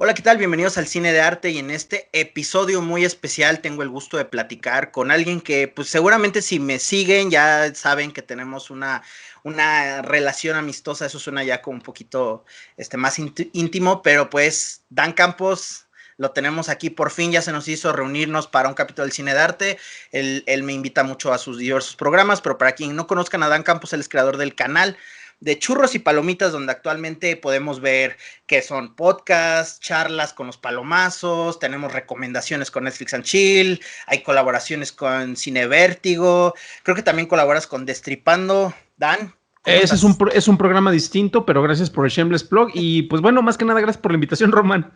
Hola, ¿qué tal? Bienvenidos al Cine de Arte y en este episodio muy especial tengo el gusto de platicar con alguien que pues seguramente si me siguen ya saben que tenemos una relación amistosa, eso suena ya como un poquito más íntimo, pero pues Dan Campos lo tenemos aquí, por fin ya se nos hizo reunirnos para un capítulo del Cine de Arte. Él me invita mucho a sus diversos programas, pero para quien no conozcan a Dan Campos, él es creador del canal de Churros y Palomitas, donde actualmente podemos ver que son podcasts, charlas con los palomazos, tenemos recomendaciones con Netflix and Chill, hay colaboraciones con Cine Vértigo, creo que también colaboras con Destripando. Dan, ¿cómo Ese estás? es un programa distinto, pero gracias por el Shameless Plug. Y pues bueno, más que nada, gracias por la invitación, Román.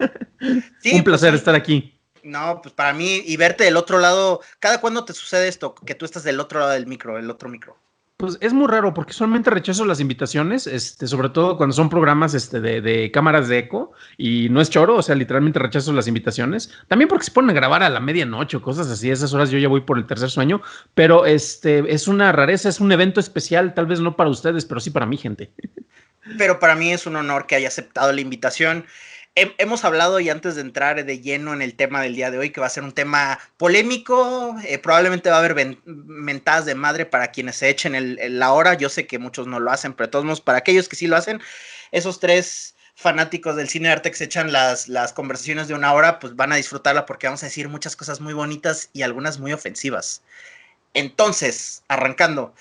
Sí, Un pues placer sí. estar aquí. No, pues para mí, y verte del otro lado, ¿cada cuándo te sucede esto? Que tú estás del otro lado del micro, el otro micro. Pues es muy raro porque usualmente rechazo las invitaciones, sobre todo cuando son programas de cámaras de eco y no es choro, o sea, literalmente rechazo las invitaciones. También porque se ponen a grabar a la medianoche o cosas así, a esas horas yo ya voy por el tercer sueño, pero es una rareza, es un evento especial, tal vez no para ustedes, pero sí para mi gente. Pero para mí es un honor que haya aceptado la invitación. Hemos hablado y antes de entrar de lleno en el tema del día de hoy, que va a ser un tema polémico, probablemente va a haber mentadas de madre para quienes se echen la hora. Yo sé que muchos no lo hacen, pero de todos modos, para aquellos que sí lo hacen, esos tres fanáticos del cine de arte que se echan las conversaciones de una hora, pues van a disfrutarla porque vamos a decir muchas cosas muy bonitas y algunas muy ofensivas. Entonces, arrancando,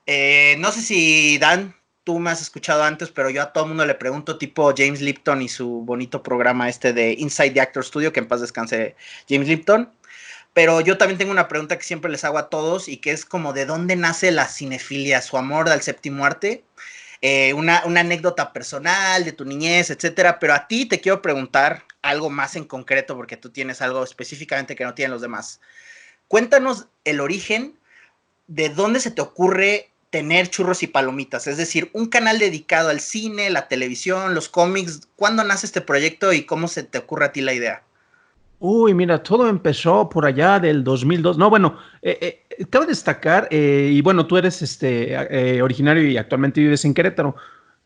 no sé si Dan, tú me has escuchado antes, pero yo a todo mundo le pregunto, tipo James Lipton y su bonito programa de Inside the Actor Studio, que en paz descanse James Lipton. Pero yo también tengo una pregunta que siempre les hago a todos y que es como de dónde nace la cinefilia, su amor al séptimo arte, una anécdota personal de tu niñez, etcétera. Pero a ti te quiero preguntar algo más en concreto porque tú tienes algo específicamente que no tienen los demás. Cuéntanos el origen de dónde se te ocurre tener Churros y Palomitas, es decir, un canal dedicado al cine, la televisión, los cómics. ¿Cuándo nace este proyecto y cómo se te ocurre a ti la idea? Uy, mira, todo empezó por allá del 2002. No, bueno, cabe destacar, y bueno, tú eres originario y actualmente vives en Querétaro.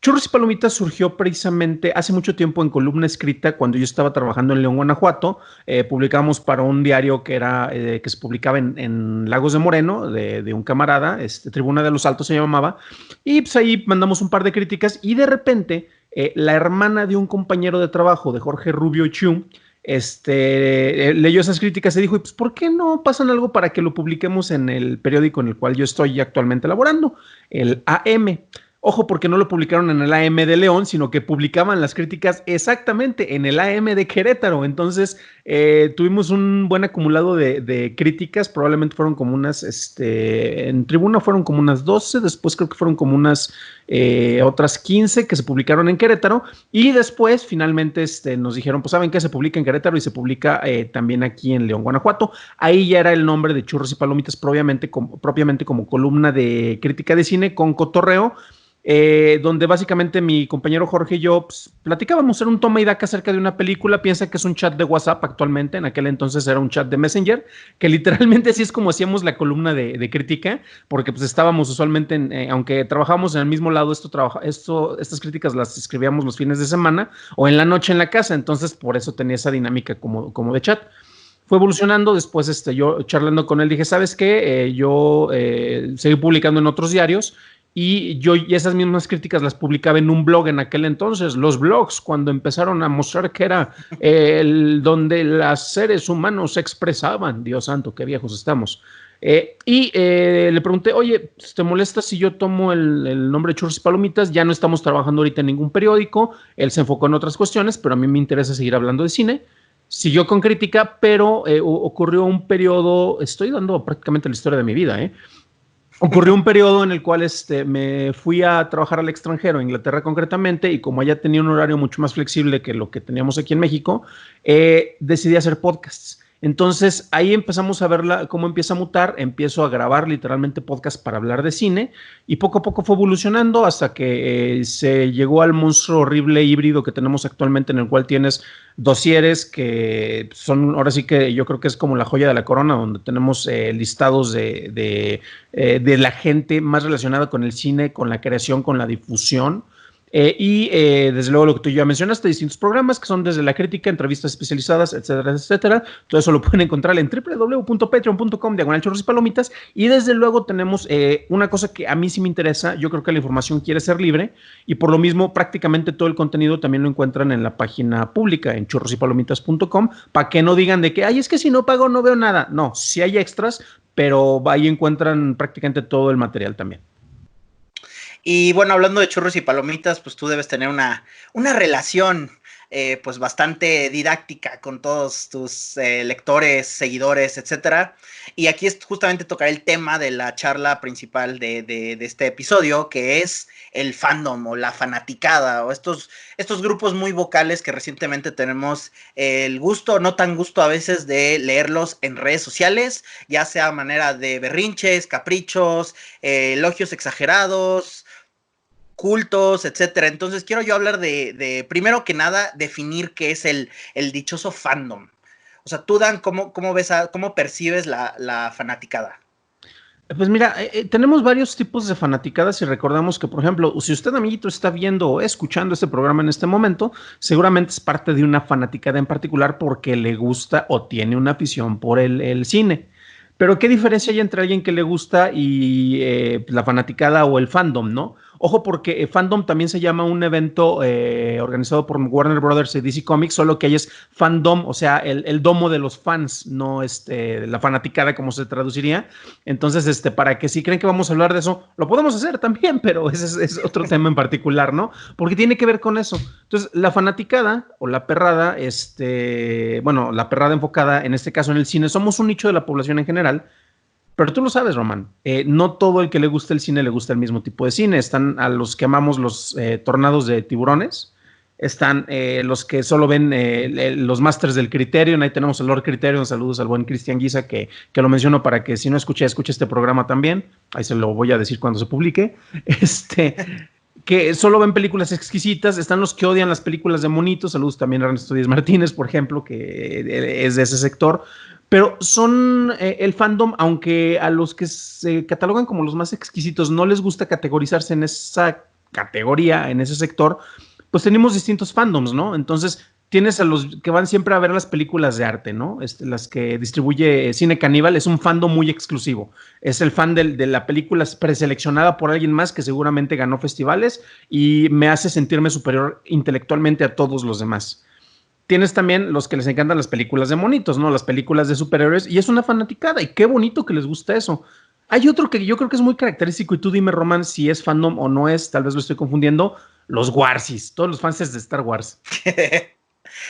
Churros y Palomitas surgió precisamente hace mucho tiempo en columna escrita cuando yo estaba trabajando en León, Guanajuato. Publicamos para un diario que se publicaba en Lagos de Moreno, de un camarada, Tribuna de los Altos se llamaba, y pues ahí mandamos un par de críticas y de repente la hermana de un compañero de trabajo de Jorge Rubio Chiu, leyó esas críticas y dijo, pues, ¿por qué no pasan algo para que lo publiquemos en el periódico en el cual yo estoy actualmente laborando, el AM? Ojo, porque no lo publicaron en el AM de León, sino que publicaban las críticas exactamente en el AM de Querétaro. Entonces, tuvimos un buen acumulado de críticas. Probablemente fueron como unas, en Tribuna fueron como unas 12, después creo que fueron como unas otras 15 que se publicaron en Querétaro. Y después, finalmente, nos dijeron, pues, ¿saben qué? Se publica en Querétaro y se publica también aquí en León, Guanajuato. Ahí ya era el nombre de Churros y Palomitas, propiamente como columna de crítica de cine con cotorreo, donde básicamente mi compañero Jorge y yo pues, platicábamos en un toma y daca acerca de una película. Piensa que es un chat de WhatsApp actualmente, en aquel entonces era un chat de Messenger, que literalmente así es como hacíamos la columna de crítica, porque pues estábamos usualmente, aunque trabajábamos en el mismo lado, estas críticas las escribíamos los fines de semana o en la noche en la casa, entonces por eso tenía esa dinámica como de chat. Fue evolucionando, después yo charlando con él dije, ¿sabes qué? Yo seguí publicando en otros diarios y esas mismas críticas las publicaba en un blog en aquel entonces. Los blogs, cuando empezaron a mostrar que era donde los seres humanos se expresaban, Dios santo, qué viejos estamos. Le pregunté, oye, ¿te molesta si yo tomo el nombre de Churros y Palomitas? Ya no estamos trabajando ahorita en ningún periódico, él se enfocó en otras cuestiones, pero a mí me interesa seguir hablando de cine. Siguió con crítica, pero ocurrió un periodo, estoy dando prácticamente la historia de mi vida, ocurrió un periodo en el cual me fui a trabajar al extranjero, a Inglaterra concretamente, y como allá tenía un horario mucho más flexible que lo que teníamos aquí en México, decidí hacer podcasts. Entonces ahí empezamos a ver cómo empieza a mutar, empiezo a grabar literalmente podcasts para hablar de cine y poco a poco fue evolucionando hasta que se llegó al monstruo horrible híbrido que tenemos actualmente, en el cual tienes dosieres que son, ahora sí que yo creo que es como la joya de la corona, donde tenemos listados de la gente más relacionada con el cine, con la creación, con la difusión. Desde luego lo que tú ya mencionaste, distintos programas que son desde la crítica, entrevistas especializadas, etcétera, etcétera. Todo eso lo pueden encontrar en www.patreon.com/churros y palomitas. Y desde luego tenemos una cosa que a mí sí me interesa. Yo creo que la información quiere ser libre y por lo mismo prácticamente todo el contenido también lo encuentran en la página pública, en churrosypalomitas.com, para que no digan de que, ay, es que si no pago no veo nada. No, sí hay extras, pero ahí encuentran prácticamente todo el material también. Y bueno, hablando de churros y palomitas, pues tú debes tener una relación pues bastante didáctica con todos tus lectores, seguidores, etcétera. Y aquí es justamente tocar el tema de la charla principal de este episodio, que es el fandom o la fanaticada, o estos grupos muy vocales que recientemente tenemos el gusto, no tan gusto a veces, de leerlos en redes sociales, ya sea a manera de berrinches, caprichos, elogios exagerados, cultos, etcétera. Entonces quiero yo hablar de primero que nada, definir qué es el dichoso fandom. O sea, tú, Dan, ¿cómo ves, cómo percibes la fanaticada? Pues mira, tenemos varios tipos de fanaticadas y recordamos que, por ejemplo, si usted, amiguito, está viendo o escuchando este programa en este momento, seguramente es parte de una fanaticada en particular porque le gusta o tiene una afición por el cine. Pero ¿qué diferencia hay entre alguien que le gusta y la fanaticada o el fandom, no? Ojo, porque fandom también se llama un evento organizado por Warner Brothers y DC Comics, solo que ahí es fandom, o sea, el domo de los fans, no la fanaticada como se traduciría. Entonces, para que si creen que vamos a hablar de eso, lo podemos hacer también, pero ese es otro tema en particular, ¿no? Porque tiene que ver con eso. Entonces, la fanaticada o la perrada, bueno, la perrada enfocada, en este caso en el cine, somos un nicho de la población en general, pero tú lo sabes, Román, no todo el que le gusta el cine le gusta el mismo tipo de cine. Están a los que amamos los tornados de tiburones, están los que solo ven los Masters del Criterion. Ahí tenemos el Lord Criterion. Saludos al buen Cristian Guisa, que lo menciono para que si no escuche este programa también. Ahí se lo voy a decir cuando se publique. Que solo ven películas exquisitas. Están los que odian las películas de monitos. Saludos también a Ernesto Díaz Martínez, por ejemplo, que es de ese sector. Pero son el fandom, aunque a los que se catalogan como los más exquisitos no les gusta categorizarse en esa categoría, en ese sector, pues tenemos distintos fandoms, ¿no? Entonces tienes a los que van siempre a ver las películas de arte, ¿no? Las que distribuye Cine Caníbal, es un fandom muy exclusivo. Es el fan de la película preseleccionada por alguien más que seguramente ganó festivales y me hace sentirme superior intelectualmente a todos los demás. Tienes también los que les encantan las películas de monitos, ¿no? Las películas de superhéroes, y es una fanaticada, y qué bonito que les gusta eso. Hay otro que yo creo que es muy característico, y tú dime, Román, si es fandom o no es, tal vez lo estoy confundiendo, los Warsis, todos los fans de Star Wars.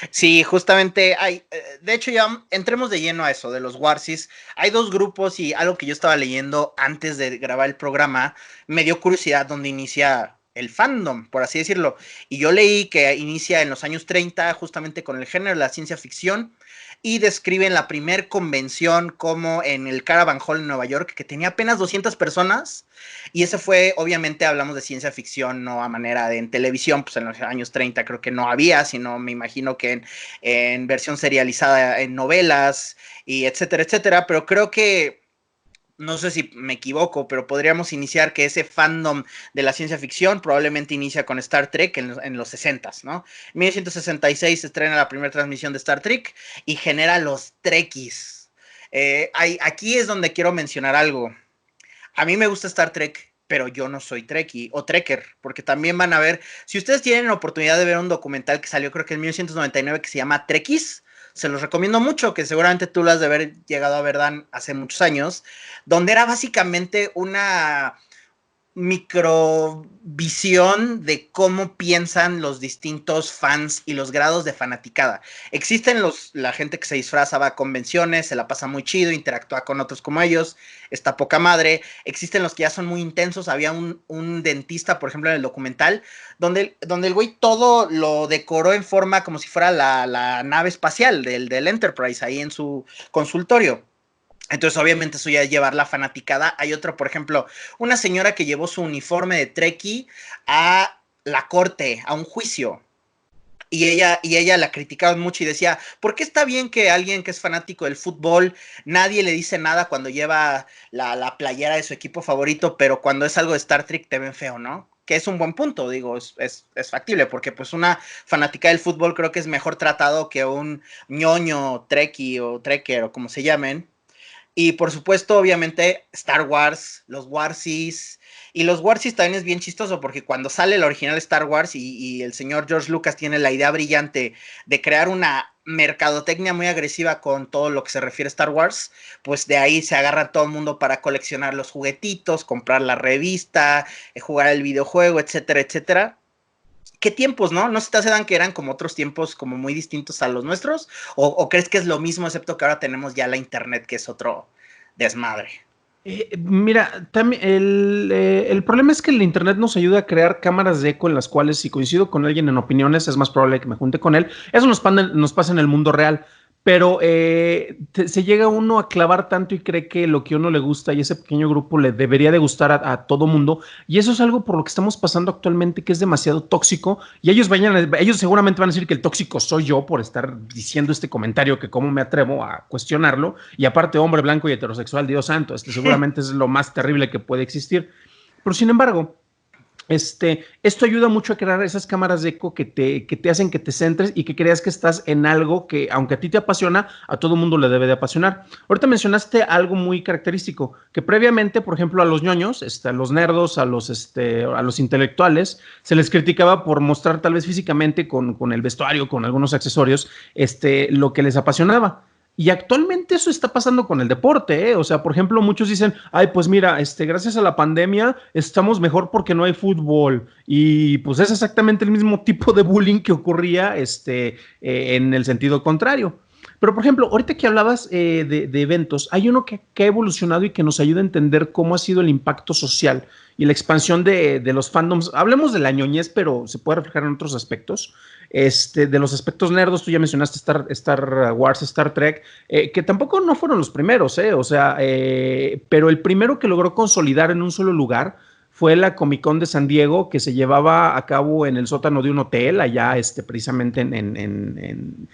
Sí, justamente hay, de hecho ya entremos de lleno a eso, de los Warsis. Hay dos grupos y algo que yo estaba leyendo antes de grabar el programa, me dio curiosidad dónde inicia el fandom, por así decirlo. Y yo leí que inicia en los años 30, justamente con el género de la ciencia ficción, y describen la primer convención como en el Caravan Hall en Nueva York, que tenía apenas 200 personas, y ese fue, obviamente hablamos de ciencia ficción, no a manera de en televisión, pues en los años 30 creo que no había, sino me imagino que en versión serializada en novelas, y etcétera, etcétera, pero creo que no sé si me equivoco, pero podríamos iniciar que ese fandom de la ciencia ficción probablemente inicia con Star Trek en los 60s, ¿no? En 1966 se estrena la primera transmisión de Star Trek y genera los Trekkies. Aquí es donde quiero mencionar algo. A mí me gusta Star Trek, pero yo no soy Trekkie o Trekker, porque también van a ver, si ustedes tienen la oportunidad de ver un documental que salió creo que en 1999 que se llama Trekkies, se los recomiendo mucho, que seguramente tú lo has de haber llegado a ver, Dan, hace muchos años, donde era básicamente una microvisión de cómo piensan los distintos fans y los grados de fanaticada. Existen la gente que se disfraza, va a convenciones, se la pasa muy chido, interactúa con otros como ellos, está poca madre. Existen los que ya son muy intensos. Había un dentista, por ejemplo, en el documental, donde el güey todo lo decoró en forma como si fuera la nave espacial del Enterprise ahí en su consultorio. Entonces, obviamente, eso ya es llevar la fanaticada. Hay otro, por ejemplo, una señora que llevó su uniforme de Trekkie a la corte, a un juicio. Y ella la criticaban mucho y decía, ¿por qué está bien que alguien que es fanático del fútbol, nadie le dice nada cuando lleva la playera de su equipo favorito, pero cuando es algo de Star Trek te ven feo, ¿no? que es un buen punto, digo, es factible, porque pues una fanática del fútbol creo que es mejor tratado que un ñoño, treki o trekker o como se llamen. Y por supuesto, obviamente, Star Wars, los Warsis. Y los Warsis también es bien chistoso porque cuando sale el original Star Wars y el señor George Lucas tiene la idea brillante de crear una mercadotecnia muy agresiva con todo lo que se refiere a Star Wars, pues de ahí se agarra todo el mundo para coleccionar los juguetitos, comprar la revista, jugar el videojuego, etcétera, etcétera. ¿Qué tiempos, no? ¿No se te hace, Dan, que eran como otros tiempos como muy distintos a los nuestros? ¿O crees que es lo mismo, excepto que ahora tenemos ya la internet, que es otro desmadre? Mira, también el problema es que el internet nos ayuda a crear cámaras de eco en las cuales si coincido con alguien en opiniones es más probable que me junte con él. Eso nos pasa en el mundo real, pero se llega uno a clavar tanto y cree que lo que a uno le gusta y ese pequeño grupo le debería de gustar a todo mundo, y eso es algo por lo que estamos pasando actualmente, que es demasiado tóxico, y ellos seguramente van a decir que el tóxico soy yo por estar diciendo este comentario, que cómo me atrevo a cuestionarlo, y aparte hombre blanco y heterosexual, Dios santo, seguramente es lo más terrible que puede existir, pero sin embargo, esto ayuda mucho a crear esas cámaras de eco que te hacen que te centres y que creas que estás en algo que, aunque a ti te apasiona, a todo mundo le debe de apasionar. Ahorita mencionaste algo muy característico, que previamente, por ejemplo, a los ñoños, a los nerdos, a los intelectuales, se les criticaba por mostrar tal vez físicamente con el vestuario, con algunos accesorios, lo que les apasionaba. Y actualmente eso está pasando con el deporte, ¿eh? O sea, por ejemplo, muchos dicen, ay, pues mira, gracias a la pandemia estamos mejor porque no hay fútbol. Y pues es exactamente el mismo tipo de bullying que ocurría en el sentido contrario. Pero, por ejemplo, ahorita que hablabas de eventos, hay uno que ha evolucionado y que nos ayuda a entender cómo ha sido el impacto social y la expansión de los fandoms. Hablemos de la ñoñez, pero se puede reflejar en otros aspectos. De los aspectos nerdos, tú ya mencionaste Star Wars, Star Trek, que tampoco no fueron los primeros, o sea, pero el primero que logró consolidar en un solo lugar fue la Comic Con de San Diego, que se llevaba a cabo en el sótano de un hotel, allá precisamente en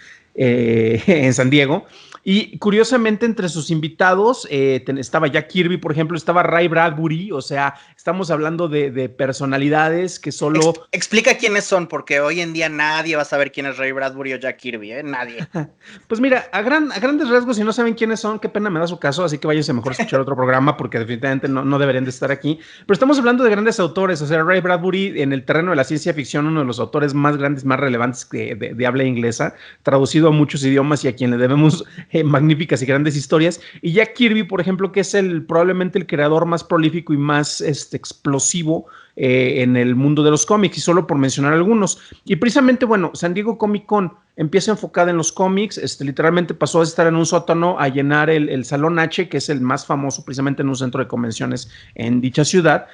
San Diego. Y curiosamente, entre sus invitados estaba Jack Kirby, por ejemplo, estaba Ray Bradbury, o sea, estamos hablando de personalidades que solo... Explica quiénes son, porque hoy en día nadie va a saber quién es Ray Bradbury o Jack Kirby, ¿eh? Nadie. Pues mira, a grandes rasgos, si no saben quiénes son, qué pena me da su caso, así que váyanse mejor a escuchar otro programa, porque definitivamente no deberían de estar aquí. Pero estamos hablando de grandes autores, o sea, Ray Bradbury, en el terreno de la ciencia ficción, uno de los autores más grandes, más relevantes de habla inglesa, traducido a muchos idiomas y a quien le debemos magníficas y grandes historias. Y Jack Kirby, por ejemplo, que es probablemente el creador más prolífico y más explosivo en el mundo de los cómics, y solo por mencionar algunos. Y precisamente, bueno, San Diego Comic Con empieza enfocada en los cómics, literalmente pasó a estar en un sótano a llenar el Salón H, que es el más famoso precisamente en un centro de convenciones en dicha ciudad.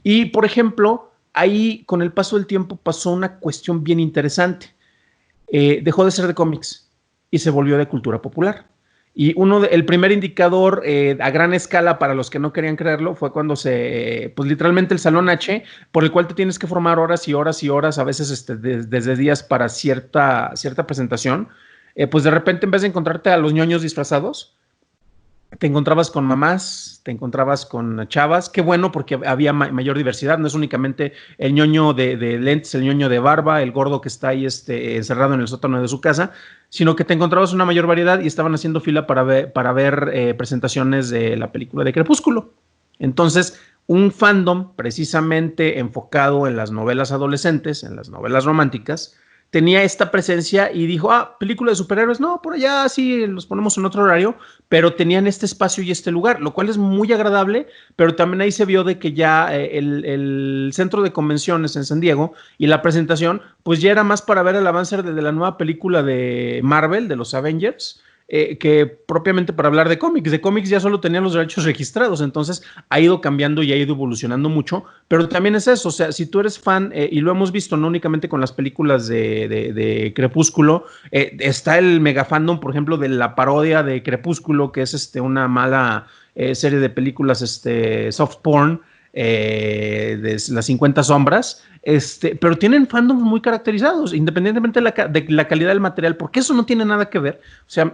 Y, por ejemplo, ahí con el paso del tiempo pasó una cuestión bien interesante. Dejó de ser de cómics y se volvió de cultura popular. Y el primer indicador a gran escala para los que no querían creerlo fue cuando pues literalmente el Salón H, por el cual te tienes que formar horas y horas y horas, a veces desde días para cierta presentación, pues de repente en vez de encontrarte a los ñoños disfrazados, te encontrabas con mamás, te encontrabas con chavas. Qué bueno, porque había mayor diversidad. No es únicamente el ñoño de lentes, el ñoño de barba, el gordo que está ahí encerrado en el sótano de su casa, sino que te encontrabas una mayor variedad y estaban haciendo fila para ver presentaciones de la película de Crepúsculo. Entonces, un fandom precisamente enfocado en las novelas adolescentes, en las novelas románticas, tenía esta presencia y dijo, película de superhéroes, no, por allá sí los ponemos en otro horario, pero tenían este espacio y este lugar, lo cual es muy agradable, pero también ahí se vio de que ya el centro de convenciones en San Diego y la presentación, pues ya era más para ver el avance de la nueva película de Marvel, de los Avengers, que propiamente para hablar de cómics. De cómics ya solo tenían los derechos registrados, entonces ha ido cambiando y ha ido evolucionando mucho, pero también es eso, o sea, si tú eres fan, y lo hemos visto no únicamente con las películas de Crepúsculo, está el mega fandom, por ejemplo, de la parodia de Crepúsculo, que es una mala serie de películas soft porn, de las 50 sombras, pero tienen fandoms muy caracterizados, independientemente de la calidad del material, porque eso no tiene nada que ver. O sea,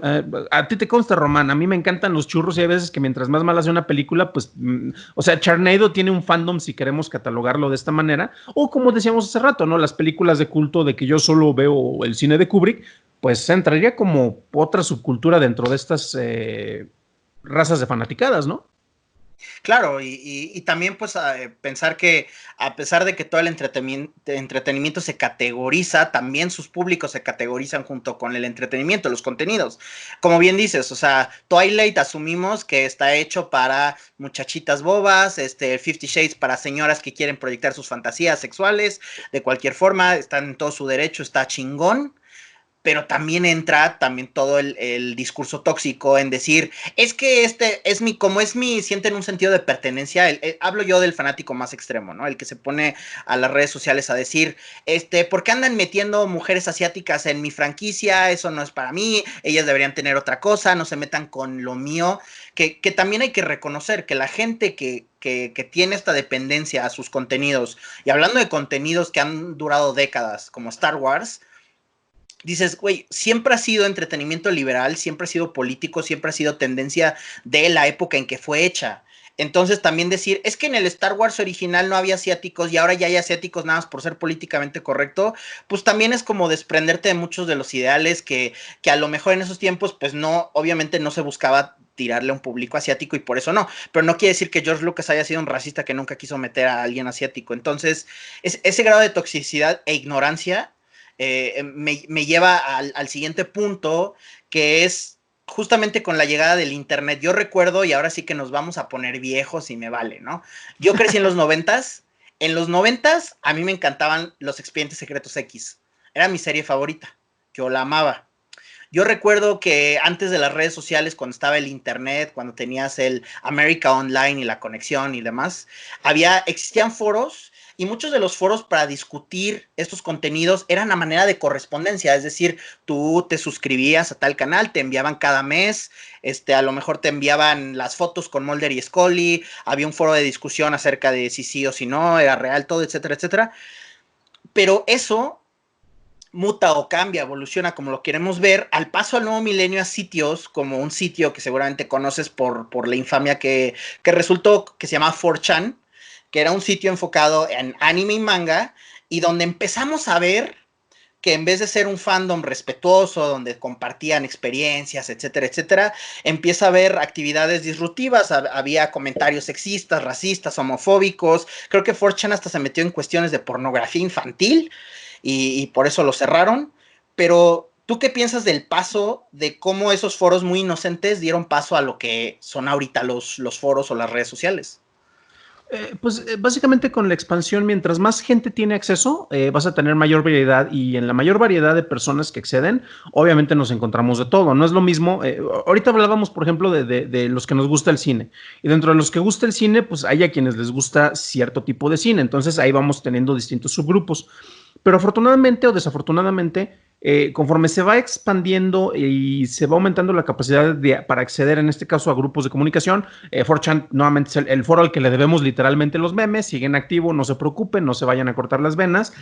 a ti te consta, Román, a mí me encantan los churros y hay veces que mientras más mal hace una película, pues, o sea, Charnado tiene un fandom, si queremos catalogarlo de esta manera, o como decíamos hace rato, ¿no? Las películas de culto de que yo solo veo el cine de Kubrick, pues entraría como otra subcultura dentro de estas razas de fanaticadas, ¿no? Claro, y también pues pensar que a pesar de que todo el entretenimiento se categoriza, también sus públicos se categorizan junto con el entretenimiento, los contenidos. Como bien dices, o sea, Twilight asumimos que está hecho para muchachitas bobas, 50 Shades para señoras que quieren proyectar sus fantasías sexuales, de cualquier forma, están en todo su derecho, está chingón. Pero también entra todo el discurso tóxico en decir, es que como es mi, sienten un sentido de pertenencia, hablo yo del fanático más extremo, ¿no? El que se pone a las redes sociales a decir, ¿por qué andan metiendo mujeres asiáticas en mi franquicia? Eso no es para mí, ellas deberían tener otra cosa, no se metan con lo mío, que también hay que reconocer que la gente que tiene esta dependencia a sus contenidos, y hablando de contenidos que han durado décadas, como Star Wars, dices, güey, siempre ha sido entretenimiento liberal, siempre ha sido político, siempre ha sido tendencia de la época en que fue hecha. Entonces también decir, es que en el Star Wars original no había asiáticos y ahora ya hay asiáticos nada más por ser políticamente correcto, pues también es como desprenderte de muchos de los ideales que a lo mejor en esos tiempos, pues no, obviamente no se buscaba tirarle a un público asiático y por eso no, pero no quiere decir que George Lucas haya sido un racista que nunca quiso meter a alguien asiático. Entonces, ese grado de toxicidad e ignorancia me lleva al siguiente punto, que es justamente con la llegada del internet. Yo recuerdo, y ahora sí que nos vamos a poner viejos y me vale, ¿no? Yo crecí en los 90s. En los 90s a mí me encantaban los Expedientes Secretos X. Era mi serie favorita. Yo la amaba. Yo recuerdo que antes de las redes sociales, cuando estaba el internet, cuando tenías el America Online y la conexión y demás, existían foros, y muchos de los foros para discutir estos contenidos eran a manera de correspondencia, es decir, tú te suscribías a tal canal, te enviaban cada mes, a lo mejor te enviaban las fotos con Mulder y Scully, había un foro de discusión acerca de si sí o si no, era real todo, etcétera, etcétera. Pero eso muta o cambia, evoluciona como lo queremos ver, al paso al nuevo milenio a sitios como un sitio que seguramente conoces por la infamia que resultó, que se llama 4chan, que era un sitio enfocado en anime y manga, y donde empezamos a ver que en vez de ser un fandom respetuoso, donde compartían experiencias, etcétera, etcétera, empieza a haber actividades disruptivas, había comentarios sexistas, racistas, homofóbicos. Creo que 4chan hasta se metió en cuestiones de pornografía infantil, y por eso lo cerraron. Pero, ¿tú qué piensas del paso de cómo esos foros muy inocentes dieron paso a lo que son ahorita los foros o las redes sociales? Básicamente con la expansión, mientras más gente tiene acceso, vas a tener mayor variedad, y en la mayor variedad de personas que acceden, obviamente nos encontramos de todo. No es lo mismo, ahorita hablábamos, por ejemplo, de los que nos gusta el cine, y dentro de los que gusta el cine, pues hay a quienes les gusta cierto tipo de cine, entonces ahí vamos teniendo distintos subgrupos. Pero afortunadamente o desafortunadamente, conforme se va expandiendo y se va aumentando la capacidad para acceder, en este caso, a grupos de comunicación, 4chan nuevamente es el foro al que le debemos literalmente los memes, siguen activo, no se preocupen, no se vayan a cortar las venas,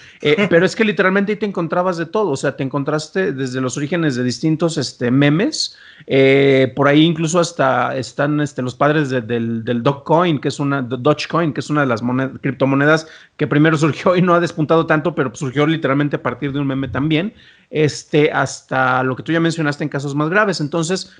pero es que literalmente ahí te encontrabas de todo, o sea, te encontraste desde los orígenes de distintos memes, por ahí incluso hasta están los padres del Dogecoin, que es una de las criptomonedas que primero surgió y no ha despuntado tanto, pero surgió literalmente a partir de un meme también, hasta lo que tú ya mencionaste en casos más graves. Entonces,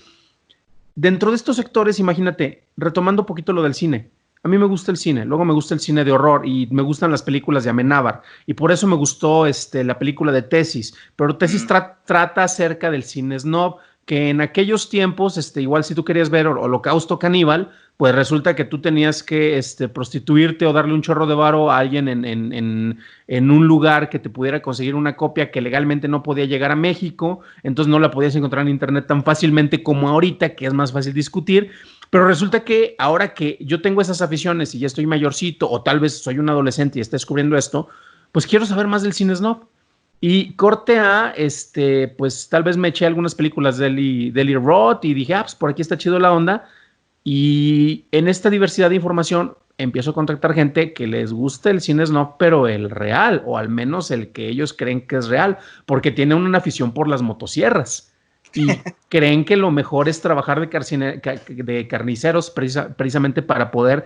dentro de estos sectores, imagínate, retomando un poquito lo del cine. A mí me gusta el cine, luego me gusta el cine de horror y me gustan las películas de Amenábar, y por eso me gustó la película de Tesis, pero Tesis trata acerca del cine snob, que en aquellos tiempos, igual si tú querías ver Holocausto Caníbal, pues resulta que tú tenías que prostituirte o darle un chorro de varo a alguien en un lugar que te pudiera conseguir una copia que legalmente no podía llegar a México, entonces no la podías encontrar en internet tan fácilmente como ahorita, que es más fácil discutir. Pero resulta que ahora que yo tengo esas aficiones y ya estoy mayorcito, o tal vez soy un adolescente y esté descubriendo esto, pues quiero saber más del cine snob. Y corte a, pues tal vez me eché algunas películas de Eli Roth y dije, pues por aquí está chido la onda. Y en esta diversidad de información empiezo a contactar gente que les guste el cine snuff, pero el real, o al menos el que ellos creen que es real, porque tienen una afición por las motosierras y creen que lo mejor es trabajar de carniceros precisamente para poder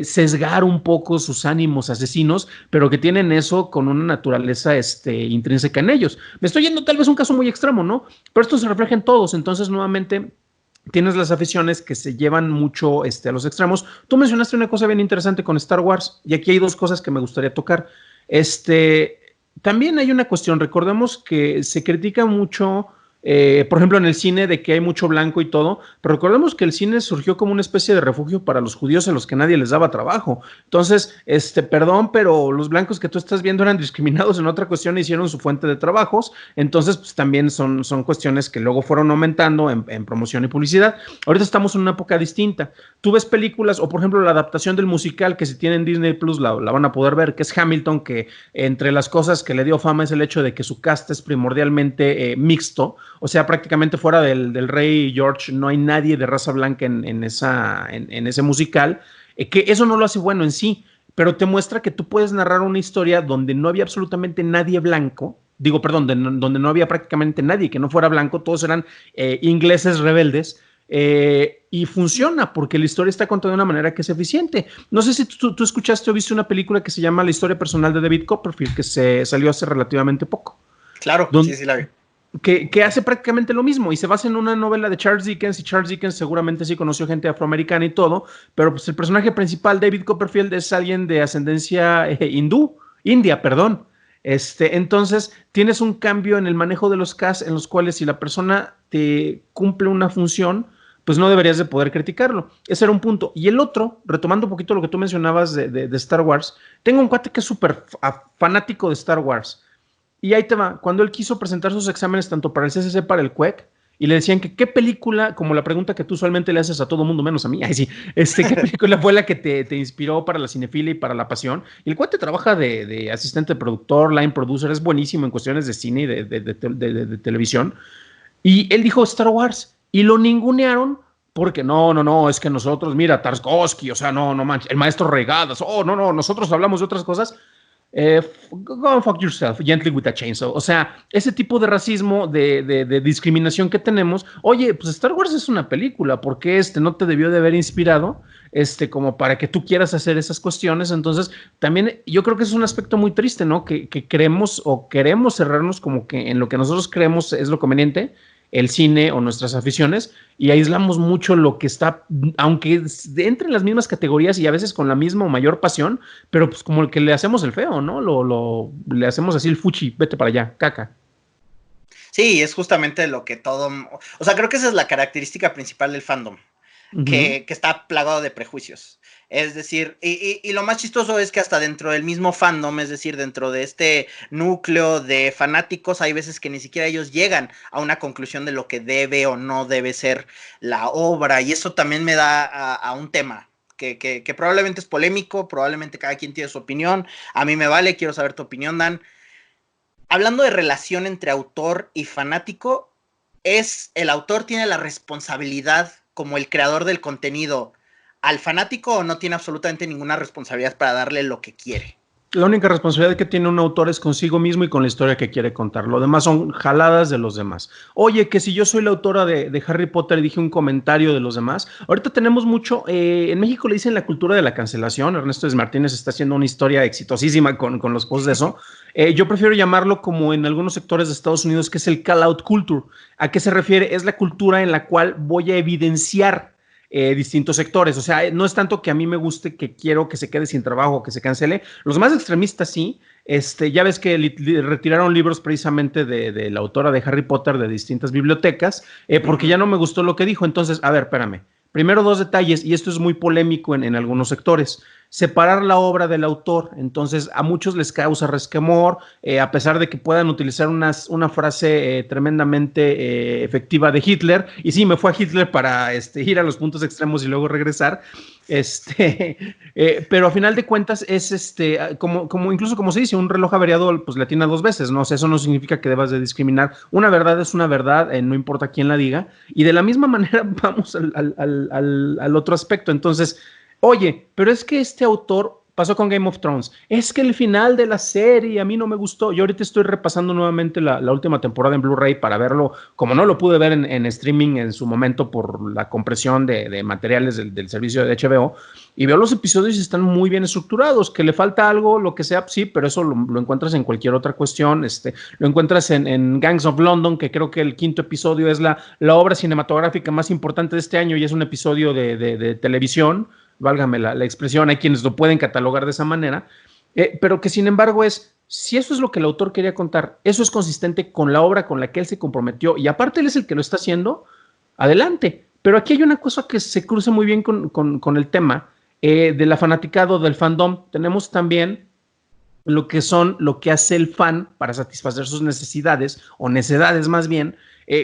sesgar un poco sus ánimos asesinos, pero que tienen eso con una naturaleza intrínseca en ellos. Me estoy yendo tal vez un caso muy extremo, ¿no? Pero esto se refleja en todos, entonces nuevamente tienes las aficiones que se llevan mucho a los extremos. Tú mencionaste una cosa bien interesante con Star Wars, y aquí hay dos cosas que me gustaría tocar. También hay una cuestión, recordemos que se critica mucho, por ejemplo, en el cine, de que hay mucho blanco y todo, pero recordemos que el cine surgió como una especie de refugio para los judíos a los que nadie les daba trabajo. Entonces, perdón, pero los blancos que tú estás viendo eran discriminados en otra cuestión e hicieron su fuente de trabajos. Entonces, pues también son cuestiones que luego fueron aumentando en promoción y publicidad. Ahorita estamos en una época distinta. Tú ves películas, o por ejemplo, la adaptación del musical, que si tienen Disney Plus la van a poder ver, que es Hamilton, que entre las cosas que le dio fama es el hecho de que su cast es primordialmente mixto. O sea, prácticamente fuera del rey George no hay nadie de raza blanca en ese musical, que eso no lo hace bueno en sí, pero te muestra que tú puedes narrar una historia donde no había absolutamente nadie blanco, donde no había prácticamente nadie que no fuera blanco, todos eran ingleses rebeldes, y funciona porque la historia está contada de una manera que es eficiente. No sé si tú escuchaste o viste una película que se llama La historia personal de David Copperfield, que se salió hace relativamente poco. Claro, sí la vi. Que hace prácticamente lo mismo y se basa en una novela de Charles Dickens, y Charles Dickens seguramente sí conoció gente afroamericana y todo, pero pues el personaje principal, David Copperfield, es alguien de ascendencia india, perdón. Entonces tienes un cambio en el manejo de los casts en los cuales si la persona te cumple una función, pues no deberías de poder criticarlo. Ese era un punto. Y el otro, retomando un poquito lo que tú mencionabas de Star Wars, tengo un cuate que es súper fanático de Star Wars. Y ahí te va, cuando él quiso presentar sus exámenes tanto para el CCC para el CUEC, y le decían que qué película, como la pregunta que tú usualmente le haces a todo mundo, menos a mí, ¿qué película fue la que te inspiró para la cinefilia y para la pasión? Y el cuate trabaja de asistente productor, line producer, es buenísimo en cuestiones de cine y de televisión. Y él dijo Star Wars, y lo ningunearon porque no, es que nosotros, mira, Tarkovsky, o sea, no manches, el maestro Regadas, no, nosotros hablamos de otras cosas. Go and fuck yourself, gently with a chainsaw. O sea, ese tipo de racismo, de discriminación que tenemos. Oye, pues Star Wars es una película, ¿por qué no te debió de haber inspirado como para que tú quieras hacer esas cuestiones? Entonces, también yo creo que es un aspecto muy triste, ¿no? Que creemos o queremos cerrarnos como que en lo que nosotros creemos es lo conveniente, el cine o nuestras aficiones, y aislamos mucho lo que está, aunque entre en las mismas categorías y a veces con la misma o mayor pasión, pero pues como el que le hacemos el feo, ¿no? Le hacemos así el fuchi, vete para allá, caca. Sí, es justamente lo que todo, o sea, creo que esa es la característica principal del fandom, que está plagado de prejuicios. Es decir, y lo más chistoso es que hasta dentro del mismo fandom, es decir, dentro de este núcleo de fanáticos, hay veces que ni siquiera ellos llegan a una conclusión de lo que debe o no debe ser la obra, y eso también me da a un tema que probablemente es polémico, probablemente cada quien tiene su opinión, a mí me vale, quiero saber tu opinión, Dan. Hablando de relación entre autor y fanático, ¿el autor tiene la responsabilidad como el creador del contenido al fanático o no tiene absolutamente ninguna responsabilidad para darle lo que quiere? La única responsabilidad que tiene un autor es consigo mismo y con la historia que quiere contar. Lo demás son jaladas de los demás. Oye, que si yo soy la autora de Harry Potter y dije un comentario de los demás. Ahorita tenemos mucho, en México le dicen la cultura de la cancelación. Ernesto Martínez está haciendo una historia exitosísima con los posts de eso. Yo prefiero llamarlo como en algunos sectores de Estados Unidos, que es el call out culture. ¿A qué se refiere? Es la cultura en la cual voy a evidenciar distintos sectores. O sea, no es tanto que a mí me guste, que quiero que se quede sin trabajo o que se cancele. Los más extremistas sí. Ya ves que retiraron libros precisamente de la autora de Harry Potter de distintas bibliotecas, porque ya no me gustó lo que dijo. Entonces, a ver, espérame. Primero, dos detalles, y esto es muy polémico en algunos sectores. Separar la obra del autor. Entonces, a muchos les causa resquemor, a pesar de que puedan utilizar una frase tremendamente efectiva de Hitler. Y sí, me fue a Hitler para ir a los puntos extremos y luego regresar. Pero a final de cuentas es como incluso como se dice, un reloj averiado pues le atina dos veces, ¿no? O sea, eso no significa que debas de discriminar. Una verdad es una verdad, no importa quién la diga. Y de la misma manera vamos al otro aspecto. Entonces, Oye, pero es que este autor pasó con Game of Thrones. Es que el final de la serie a mí no me gustó. Yo ahorita estoy repasando nuevamente la última temporada en Blu-ray para verlo, como no lo pude ver en streaming en su momento por la compresión de materiales del servicio de HBO, y veo los episodios y están muy bien estructurados. Que le falta algo, lo que sea, sí, pero eso lo encuentras en cualquier otra cuestión. Lo encuentras en Gangs of London, que creo que el quinto episodio es la obra cinematográfica más importante de este año y es un episodio de televisión, válgame la expresión, hay quienes lo pueden catalogar de esa manera, pero que sin embargo si eso es lo que el autor quería contar, eso es consistente con la obra con la que él se comprometió, y aparte él es el que lo está haciendo, adelante. Pero aquí hay una cosa que se cruza muy bien con el tema de la fanaticado, del fandom. Tenemos también lo que hace el fan para satisfacer sus necesidades, o necedades más bien,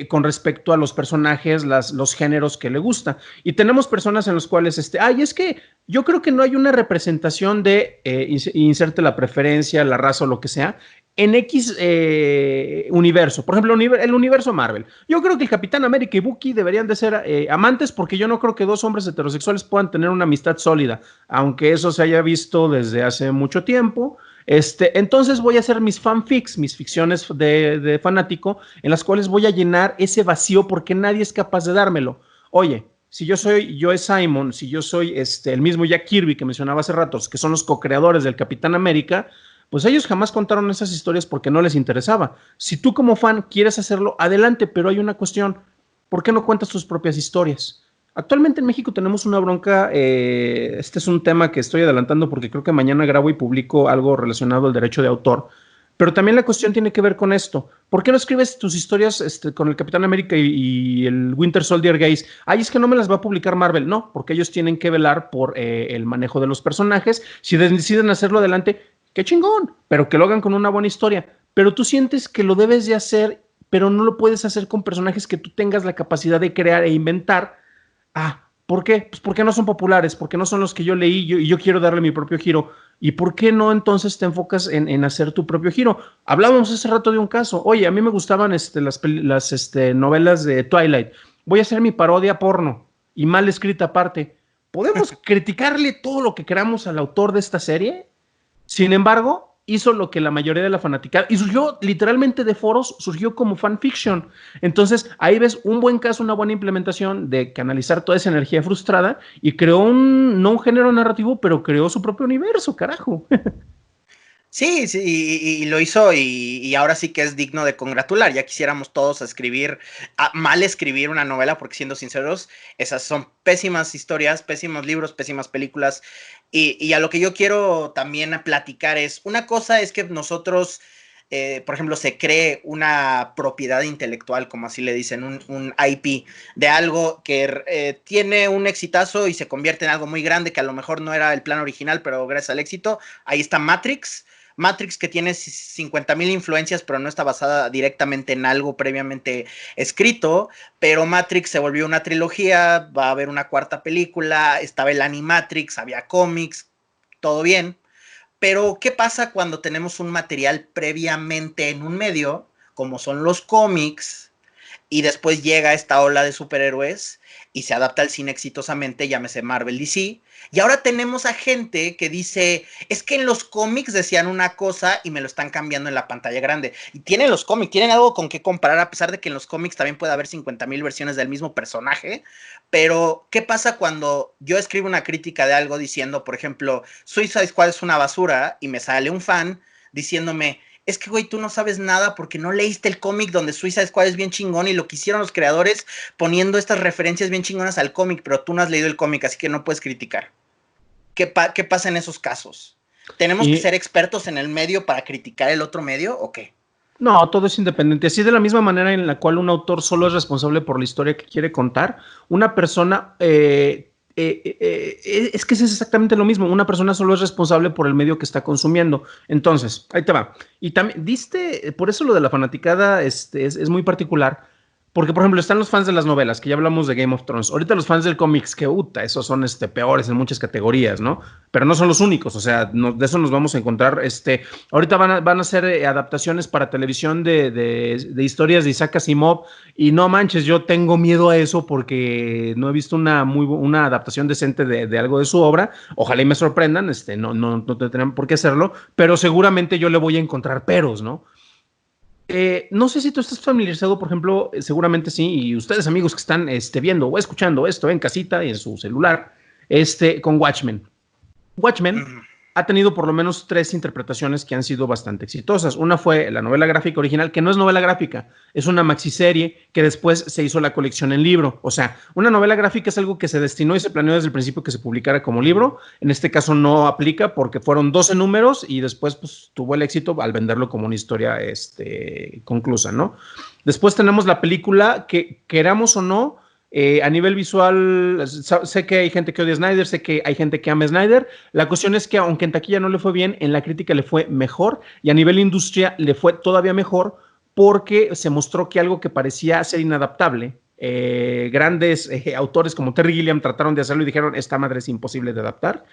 con respecto a los personajes, los géneros que le gusta. Y tenemos personas en las cuales, es que yo creo que no hay una representación de, inserte la preferencia, la raza o lo que sea, en X universo. Por ejemplo, el universo Marvel. Yo creo que el Capitán América y Bucky deberían de ser amantes, porque yo no creo que dos hombres heterosexuales puedan tener una amistad sólida, aunque eso se haya visto desde hace mucho tiempo. Entonces voy a hacer mis fanfics, mis ficciones de fanático, en las cuales voy a llenar ese vacío porque nadie es capaz de dármelo. Oye, si yo soy Joe Simon, si yo soy el mismo Jack Kirby que mencionaba hace ratos, que son los co-creadores del Capitán América, pues ellos jamás contaron esas historias porque no les interesaba. Si tú como fan quieres hacerlo, adelante, pero hay una cuestión: ¿por qué no cuentas tus propias historias? Actualmente en México tenemos una bronca, este es un tema que estoy adelantando porque creo que mañana grabo y publico algo relacionado al derecho de autor, pero también la cuestión tiene que ver con esto. ¿Por qué no escribes tus historias con el Capitán América y el Winter Soldier gays? Ay, es que no me las va a publicar Marvel. No, porque ellos tienen que velar por el manejo de los personajes. Si deciden hacerlo adelante, qué chingón, pero que lo hagan con una buena historia. Pero tú sientes que lo debes de hacer, pero no lo puedes hacer con personajes que tú tengas la capacidad de crear e inventar. ¿Por qué? Pues porque no son populares, porque no son los que yo leí y yo quiero darle mi propio giro. ¿Y por qué no entonces te enfocas en hacer tu propio giro? Hablábamos hace rato de un caso. Oye, a mí me gustaban las novelas de Twilight. Voy a hacer mi parodia porno y mal escrita aparte. ¿Podemos criticarle todo lo que queramos al autor de esta serie? Sin embargo, hizo lo que la mayoría de la fanaticada, y surgió literalmente de foros, surgió como fanfiction. Entonces, ahí ves un buen caso, una buena implementación de canalizar toda esa energía frustrada, y creó no un género narrativo, pero creó su propio universo, carajo. Sí, sí, y lo hizo, y ahora sí que es digno de congratular. Ya quisiéramos todos mal escribir una novela, porque siendo sinceros, esas son pésimas historias, pésimos libros, pésimas películas. Y a lo que yo quiero también platicar es, una cosa es que nosotros, por ejemplo, se cree una propiedad intelectual, como así le dicen, un IP, de algo que tiene un exitazo y se convierte en algo muy grande, que a lo mejor no era el plan original, pero gracias al éxito. Ahí está Matrix, que tiene 50,000 influencias, pero no está basada directamente en algo previamente escrito. Pero Matrix se volvió una trilogía, va a haber una cuarta película, estaba el Animatrix, había cómics, todo bien. Pero, ¿qué pasa cuando tenemos un material previamente en un medio, como son los cómics, y después llega esta ola de superhéroes y se adapta al cine exitosamente, llámese Marvel, DC, y ahora tenemos a gente que dice, es que en los cómics decían una cosa y me lo están cambiando en la pantalla grande? Y tienen los cómics, tienen algo con qué comparar, a pesar de que en los cómics también puede haber 50,000 versiones del mismo personaje. Pero, ¿qué pasa cuando yo escribo una crítica de algo diciendo, por ejemplo, Suicide Squad es una basura, y me sale un fan diciéndome, es que, güey, tú no sabes nada porque no leíste el cómic donde Suicide Squad es bien chingón y lo que hicieron los creadores poniendo estas referencias bien chingonas al cómic, pero tú no has leído el cómic, así que no puedes criticar? ¿Qué pasa en esos casos? ¿Tenemos que ser expertos en el medio para criticar el otro medio o qué? No, todo es independiente. Así, de la misma manera en la cual un autor solo es responsable por la historia que quiere contar, una persona, es que es exactamente lo mismo. Una persona solo es responsable por el medio que está consumiendo. Entonces, ahí te va. Y también, por eso lo de la fanaticada es muy particular, Porque, por ejemplo, están los fans de las novelas, que ya hablamos de Game of Thrones. Ahorita los fans del cómics, que esos son peores en muchas categorías, ¿no? Pero no son los únicos, o sea, de eso nos vamos a encontrar. Ahorita van a hacer adaptaciones para televisión de historias de Isaac Asimov, y no manches, yo tengo miedo a eso porque no he visto una adaptación decente de algo de su obra. Ojalá y me sorprendan, no tendrán por qué hacerlo, pero seguramente yo le voy a encontrar peros, ¿no? No sé si tú estás familiarizado, por ejemplo, seguramente sí, y ustedes amigos que están viendo o escuchando esto en casita, en su celular, con Watchmen. Watchmen ha tenido por lo menos 3 interpretaciones que han sido bastante exitosas. Una fue la novela gráfica original, que no es novela gráfica, es una maxiserie que después se hizo la colección en libro. O sea, una novela gráfica es algo que se destinó y se planeó desde el principio que se publicara como libro. En este caso no aplica porque fueron 12 números y después pues, tuvo el éxito al venderlo como una historia conclusa, ¿no? Después tenemos la película que, queramos o no, a nivel visual, sé que hay gente que odia a Snyder, sé que hay gente que ama a Snyder. La cuestión es que, aunque en taquilla no le fue bien, en la crítica le fue mejor y a nivel industria le fue todavía mejor porque se mostró que algo que parecía ser inadaptable, grandes autores como Terry Gilliam trataron de hacerlo y dijeron, esta madre es imposible de adaptar,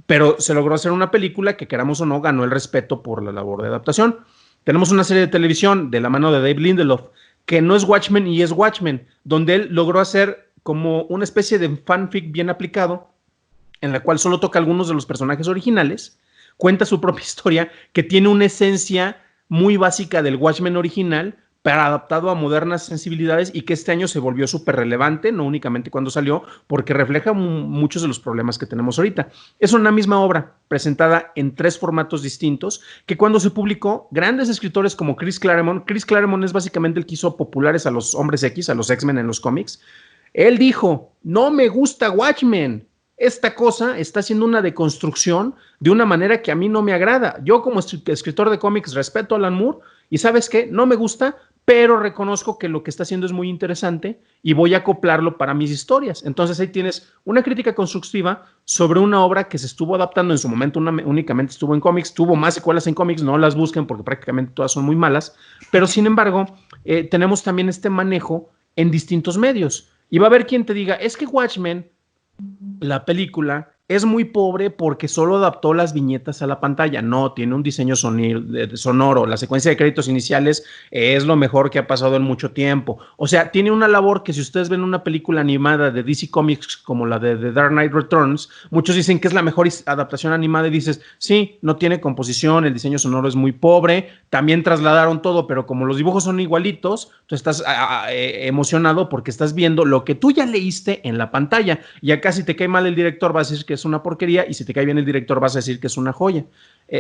pero se logró hacer una película que, queramos o no, ganó el respeto por la labor de adaptación. Tenemos una serie de televisión de la mano de Dave Lindelof, que no es Watchmen y es Watchmen, donde él logró hacer como una especie de fanfic bien aplicado, en la cual solo toca algunos de los personajes originales, cuenta su propia historia, que tiene una esencia muy básica del Watchmen original, pero adaptado a modernas sensibilidades y que este año se volvió súper relevante, no únicamente cuando salió, porque refleja muchos de los problemas que tenemos ahorita. Es una misma obra presentada en 3 formatos distintos, que cuando se publicó, grandes escritores como Chris Claremont es básicamente el que hizo populares a los Hombres X, a los X-Men en los cómics. Él dijo, no me gusta Watchmen, esta cosa está haciendo una deconstrucción de una manera que a mí no me agrada. Yo como escritor de cómics respeto a Alan Moore y ¿sabes qué? No me gusta, pero reconozco que lo que está haciendo es muy interesante y voy a acoplarlo para mis historias. Entonces ahí tienes una crítica constructiva sobre una obra que se estuvo adaptando en su momento, únicamente estuvo en cómics, tuvo más secuelas en cómics, no las busquen porque prácticamente todas son muy malas, pero sin embargo tenemos también este manejo en distintos medios. Y va a haber quien te diga, es que Watchmen, la película, es muy pobre porque solo adaptó las viñetas a la pantalla. No, tiene un diseño sonoro. La secuencia de créditos iniciales es lo mejor que ha pasado en mucho tiempo. O sea, tiene una labor que si ustedes ven una película animada de DC Comics como la de The Dark Knight Returns, muchos dicen que es la mejor adaptación animada y dices, sí, no tiene composición, el diseño sonoro es muy pobre, también trasladaron todo, pero como los dibujos son igualitos, tú estás emocionado porque estás viendo lo que tú ya leíste en la pantalla. Y acá si te cae mal el director vas a decir que es una porquería y si te cae bien el director vas a decir que es una joya.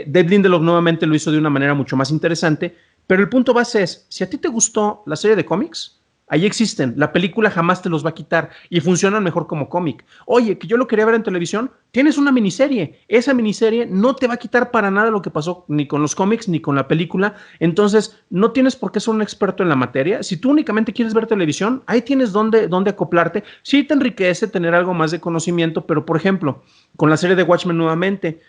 Dave Lindelof nuevamente lo hizo de una manera mucho más interesante, pero el punto base es, si a ti te gustó la serie de cómics, ahí existen, la película jamás te los va a quitar y funcionan mejor como cómic. Oye, que yo lo quería ver en televisión, tienes una miniserie, esa miniserie no te va a quitar para nada lo que pasó ni con los cómics ni con la película, entonces no tienes por qué ser un experto en la materia. Si tú únicamente quieres ver televisión, ahí tienes donde acoplarte. Sí te enriquece tener algo más de conocimiento, pero por ejemplo, con la serie de Watchmen nuevamente,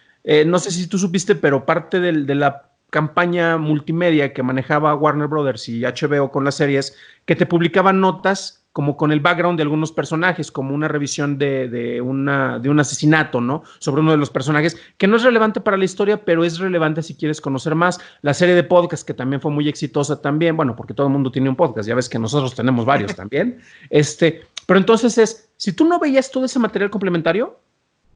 no sé si tú supiste, pero parte de la campaña multimedia que manejaba Warner Brothers y HBO con las series, que te publicaban notas como con el background de algunos personajes, como una revisión de un asesinato, ¿no? Sobre uno de los personajes, que no es relevante para la historia, pero es relevante si quieres conocer más. La serie de podcast, que también fue muy exitosa también, bueno, porque todo el mundo tiene un podcast, ya ves que nosotros tenemos varios también. Pero entonces si tú no veías todo ese material complementario,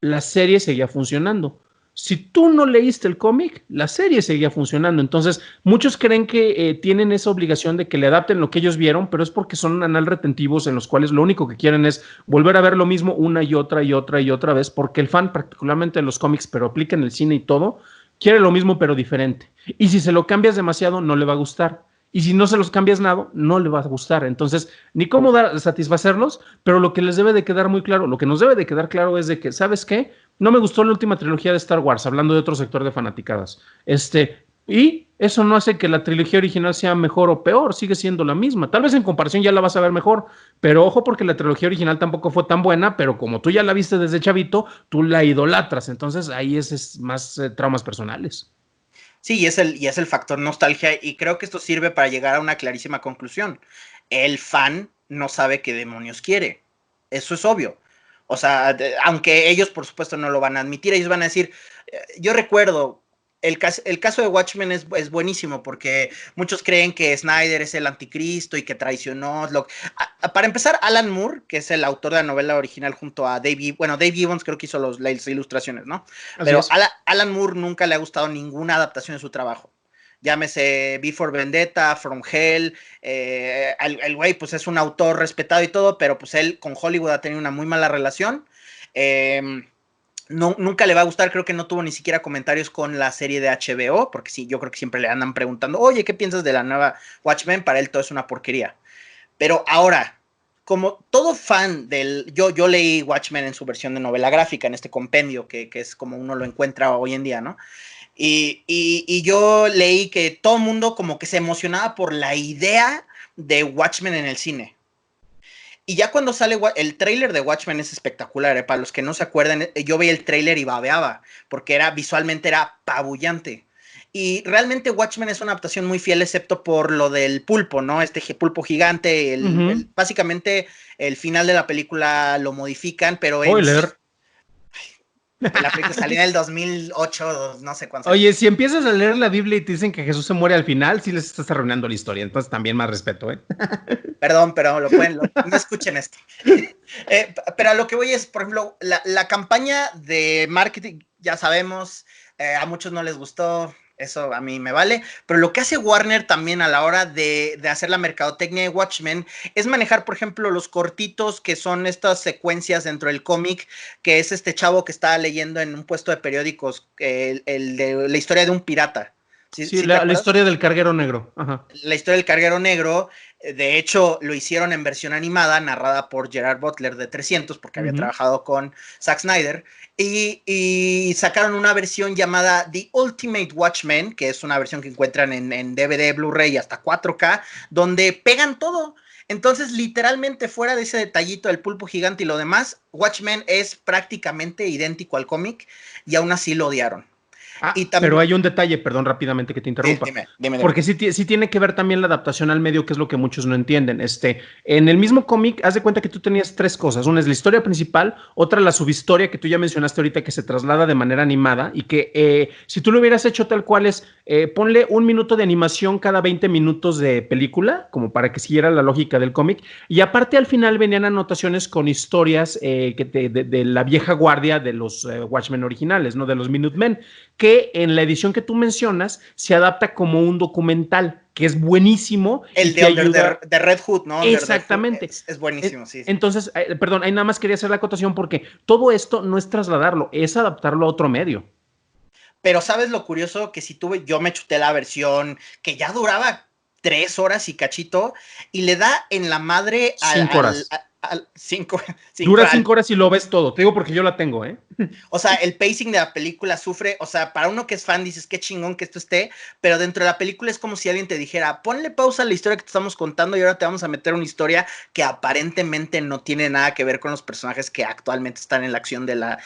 la serie seguía funcionando. Si tú no leíste el cómic, la serie seguía funcionando. Entonces, muchos creen que tienen esa obligación de que le adapten lo que ellos vieron, pero es porque son anal retentivos en los cuales lo único que quieren es volver a ver lo mismo una y otra y otra y otra vez, porque el fan, particularmente de los cómics, pero aplica en el cine y todo, quiere lo mismo pero diferente. Y si se lo cambias demasiado, no le va a gustar. Y si no se los cambias nada, no le va a gustar. Entonces, ni cómo satisfacerlos, pero lo que les debe de quedar muy claro, lo que nos debe de quedar claro es de que, ¿sabes qué? No me gustó la última trilogía de Star Wars, hablando de otro sector de fanaticadas. Y eso no hace que la trilogía original sea mejor o peor, sigue siendo la misma. Tal vez en comparación ya la vas a ver mejor, pero ojo porque la trilogía original tampoco fue tan buena, pero como tú ya la viste desde chavito, tú la idolatras. Entonces ahí es más traumas personales. Sí, y es el factor nostalgia y creo que esto sirve para llegar a una clarísima conclusión. El fan no sabe qué demonios quiere. Eso es obvio. O sea, aunque ellos por supuesto no lo van a admitir, ellos van a decir, yo recuerdo, el caso de Watchmen es buenísimo porque muchos creen que Snyder es el anticristo y que traicionó. Para empezar, Alan Moore, que es el autor de la novela original junto a Dave Gibbons, creo que hizo las ilustraciones, ¿no? Pero Alan Moore nunca le ha gustado ninguna adaptación de su trabajo. Llámese V for Vendetta, From Hell, el güey pues es un autor respetado y todo, pero pues él con Hollywood ha tenido una muy mala relación. Nunca le va a gustar, creo que no tuvo ni siquiera comentarios con la serie de HBO, porque sí, yo creo que siempre le andan preguntando, oye, ¿qué piensas de la nueva Watchmen? Para él todo es una porquería. Pero ahora, como todo fan yo leí Watchmen en su versión de novela gráfica, en este compendio, que es como uno lo encuentra hoy en día, ¿no? Y yo leí que todo el mundo como que se emocionaba por la idea de Watchmen en el cine. Y ya cuando sale el tráiler de Watchmen es espectacular, para los que no se acuerdan, yo veía el tráiler y babeaba, porque visualmente era apabullante. Y realmente Watchmen es una adaptación muy fiel, excepto por lo del pulpo, ¿no? Este pulpo gigante, básicamente el final de la película lo modifican, pero Spoiler. La película salió en el 2008, no sé cuánto. Oye, si empiezas a leer la Biblia y te dicen que Jesús se muere al final, sí les estás arruinando la historia, entonces también más respeto, ¿eh? Perdón, pero no escuchen esto. Pero a lo que voy es, por ejemplo, la campaña de marketing, ya sabemos, a muchos no les gustó, eso a mí me vale, pero lo que hace Warner también a la hora de hacer la mercadotecnia de Watchmen es manejar, por ejemplo, los cortitos que son estas secuencias dentro del cómic, que es este chavo que estaba leyendo en un puesto de periódicos el de la historia de un pirata. Sí, la historia del carguero negro. Ajá. La historia del carguero negro, de hecho, lo hicieron en versión animada, narrada por Gerard Butler de 300, porque había trabajado con Zack Snyder, y sacaron una versión llamada The Ultimate Watchmen, que es una versión que encuentran en DVD, Blu-ray y hasta 4K, donde pegan todo. Entonces, literalmente, fuera de ese detallito del pulpo gigante y lo demás, Watchmen es prácticamente idéntico al cómic, y aún así lo odiaron. Pero hay un detalle, perdón, rápidamente que te interrumpa. Dime. Porque sí tiene que ver también la adaptación al medio, que es lo que muchos no entienden. En el mismo cómic, haz de cuenta que tú tenías tres cosas. Una es la historia principal, otra la subhistoria que tú ya mencionaste ahorita, que se traslada de manera animada y que si tú lo hubieras hecho tal cual es, ponle 1 minuto de animación cada 20 minutos de película, como para que siguiera la lógica del cómic. Y aparte al final venían anotaciones con historias de la vieja guardia de los Watchmen originales, ¿no? De los Minutemen, que en la edición que tú mencionas se adapta como un documental, que es buenísimo. El de Red Hood, ¿no? Exactamente. Es buenísimo, sí. Entonces, perdón, ahí nada más quería hacer la acotación porque todo esto no es trasladarlo, es adaptarlo a otro medio. Pero ¿sabes lo curioso? Que si yo me chuté la versión que ya duraba 3 horas y cachito, y le da en la madre 5 horas. Dura 5 horas y lo ves todo. Te digo porque yo la tengo, ¿eh? O sea, el pacing de la película sufre. O sea, para uno que es fan dices qué chingón que esto esté, pero dentro de la película es como si alguien te dijera, ponle pausa a la historia que te estamos contando y ahora te vamos a meter una historia que aparentemente no tiene nada que ver con los personajes que actualmente están en la acción de la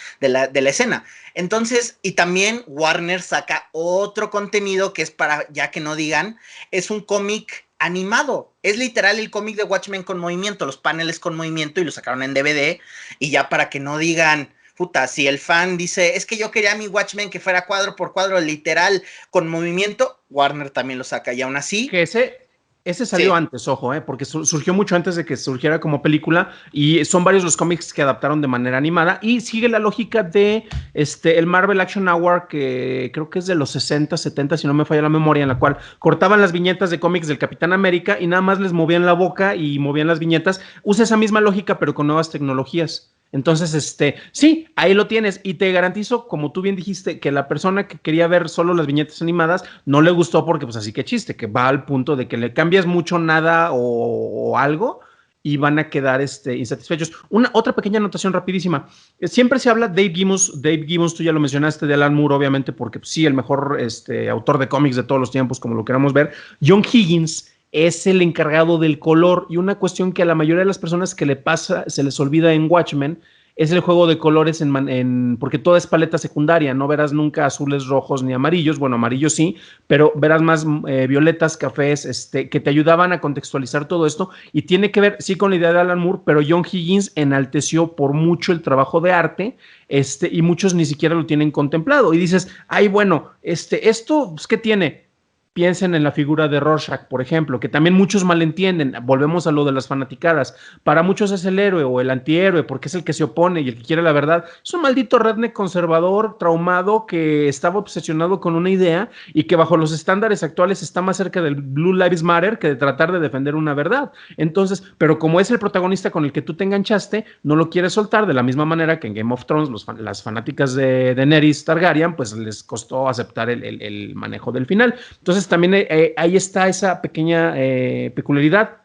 escena. Entonces, y también Warner saca otro contenido que es para, ya que no digan, es un cómic animado, es literal el cómic de Watchmen con movimiento, los paneles con movimiento, y lo sacaron en DVD, y ya para que no digan, puta, si el fan dice, es que yo quería mi Watchmen que fuera cuadro por cuadro, literal, con movimiento, Warner también lo saca, y aún así... Que ese salió antes, ojo, porque surgió mucho antes de que surgiera como película, y son varios los cómics que adaptaron de manera animada, y sigue la lógica de el Marvel Action Hour, que creo que es de los 60, 70, si no me falla la memoria, en la cual cortaban las viñetas de cómics del Capitán América y nada más les movían la boca y movían las viñetas. Usa esa misma lógica, pero con nuevas tecnologías. Entonces, sí, ahí lo tienes, y te garantizo, como tú bien dijiste, que la persona que quería ver solo las viñetas animadas no le gustó porque, pues así que chiste, que va al punto de que le cambias mucho nada o algo y van a quedar insatisfechos. Otra pequeña anotación rapidísima. Siempre se habla Dave Gibbons, tú ya lo mencionaste, de Alan Moore, obviamente, porque pues, sí, el mejor autor de cómics de todos los tiempos, como lo queramos ver. John Higgins es el encargado del color, y una cuestión que a la mayoría de las personas que le pasa, se les olvida en Watchmen, es el juego de colores porque toda es paleta secundaria, no verás nunca azules, rojos ni amarillos, bueno, amarillos sí, pero verás más violetas, cafés, que te ayudaban a contextualizar todo esto, y tiene que ver, sí, con la idea de Alan Moore, pero John Higgins enalteció por mucho el trabajo de arte, y muchos ni siquiera lo tienen contemplado, y dices, ay, bueno, esto, pues, ¿qué tiene? Piensen en la figura de Rorschach, por ejemplo, que también muchos malentienden. Volvemos a lo de las fanaticadas. Para muchos es el héroe o el antihéroe, porque es el que se opone y el que quiere la verdad. Es un maldito redneck conservador, traumado, que estaba obsesionado con una idea y que bajo los estándares actuales está más cerca del Blue Lives Matter que de tratar de defender una verdad. Entonces, pero como es el protagonista con el que tú te enganchaste, no lo quieres soltar, de la misma manera que en Game of Thrones las fanáticas de Daenerys Targaryen, pues les costó aceptar el manejo del final. Entonces, también ahí está esa pequeña peculiaridad.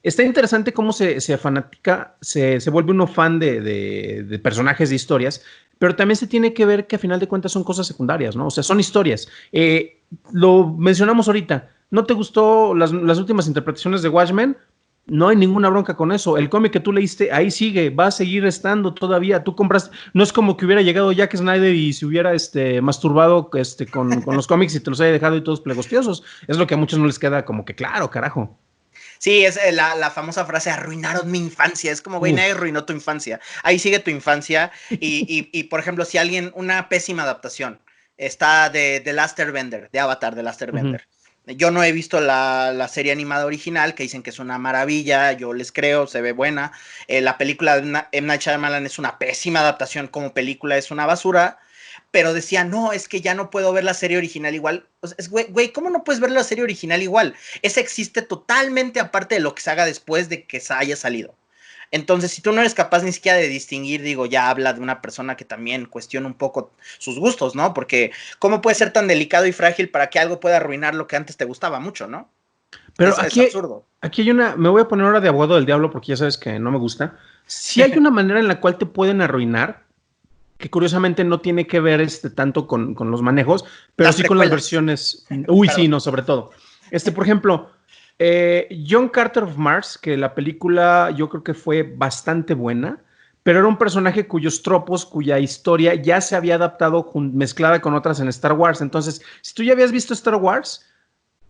Está interesante cómo se fanática, se vuelve uno fan de personajes, de historias, pero también se tiene que ver que a final de cuentas son cosas secundarias, ¿no? O sea, son historias. Lo mencionamos ahorita. ¿No te gustó las últimas interpretaciones de Watchmen? No hay ninguna bronca con eso. El cómic que tú leíste, ahí sigue, va a seguir estando todavía. Tú compraste, no es como que hubiera llegado Jack Snyder y se hubiera masturbado con los cómics y te los haya dejado y todos plegostiosos. Es lo que a muchos no les queda como que claro, carajo. Sí, es la famosa frase, arruinaron mi infancia. Es como, güey, nadie arruinó tu infancia. Ahí sigue tu infancia. Y por ejemplo, si alguien, una pésima adaptación, está de The Last Airbender, de Avatar, The Last Airbender. Yo no he visto la serie animada original, que dicen que es una maravilla, yo les creo, se ve buena. La película de M. Night Shyamalan es una pésima adaptación como película, es una basura. Pero decía, no, es que ya no puedo ver la serie original igual. O sea, güey, ¿cómo no puedes ver la serie original igual? Esa existe totalmente aparte de lo que se haga después de que se haya salido. Entonces, si tú no eres capaz ni siquiera de distinguir, digo, ya habla de una persona que también cuestiona un poco sus gustos, ¿no? Porque ¿cómo puede ser tan delicado y frágil para que algo pueda arruinar lo que antes te gustaba mucho, ¿no? Pero es absurdo. Aquí hay me voy a poner ahora de abogado del diablo porque ya sabes que no me gusta. Si hay una manera en la cual te pueden arruinar, que curiosamente no tiene que ver tanto con los manejos, pero sí con las versiones. Uy, claro. Sí, no, sobre todo. Por ejemplo, John Carter of Mars, que la película yo creo que fue bastante buena, pero era un personaje cuyos tropos, cuya historia ya se había adaptado mezclada con otras en Star Wars. Entonces, si tú ya habías visto Star Wars,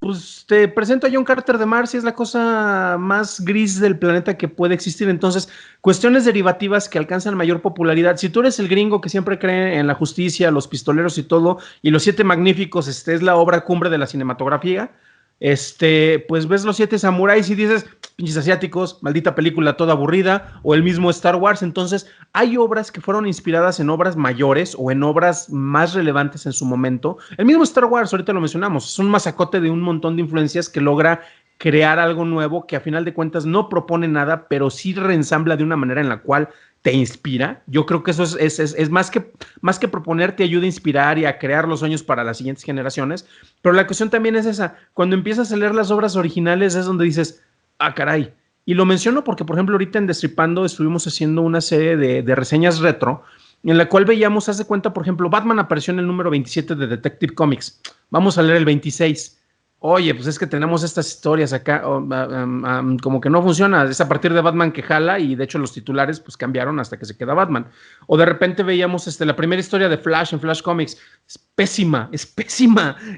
pues te presento a John Carter de Mars y es la cosa más gris del planeta que puede existir. Entonces, cuestiones derivativas que alcanzan mayor popularidad. Si tú eres el gringo que siempre cree en la justicia, los pistoleros y todo, y Los Siete Magníficos es la obra cumbre de la cinematografía, pues ves Los Siete Samuráis y dices, pinches asiáticos, maldita película toda aburrida, o el mismo Star Wars. Entonces, hay obras que fueron inspiradas en obras mayores o en obras más relevantes en su momento. El mismo Star Wars, ahorita lo mencionamos, es un masacote de un montón de influencias que logra crear algo nuevo que a final de cuentas no propone nada, pero sí reensambla de una manera en la cual te inspira. Yo creo que eso es más que proponer, te ayuda a inspirar y a crear los sueños para las siguientes generaciones. Pero la cuestión también es esa. Cuando empiezas a leer las obras originales es donde dices, ah, caray. Y lo menciono porque, por ejemplo, ahorita en Destripando estuvimos haciendo una serie de reseñas retro en la cual veíamos, haz de cuenta, por ejemplo, Batman apareció en el número 27 de Detective Comics. Vamos a leer el 26. Oye, pues es que tenemos estas historias acá, como que no funciona, es a partir de Batman que jala y de hecho los titulares pues cambiaron hasta que se queda Batman. O de repente veíamos la primera historia de Flash en Flash Comics, es pésima,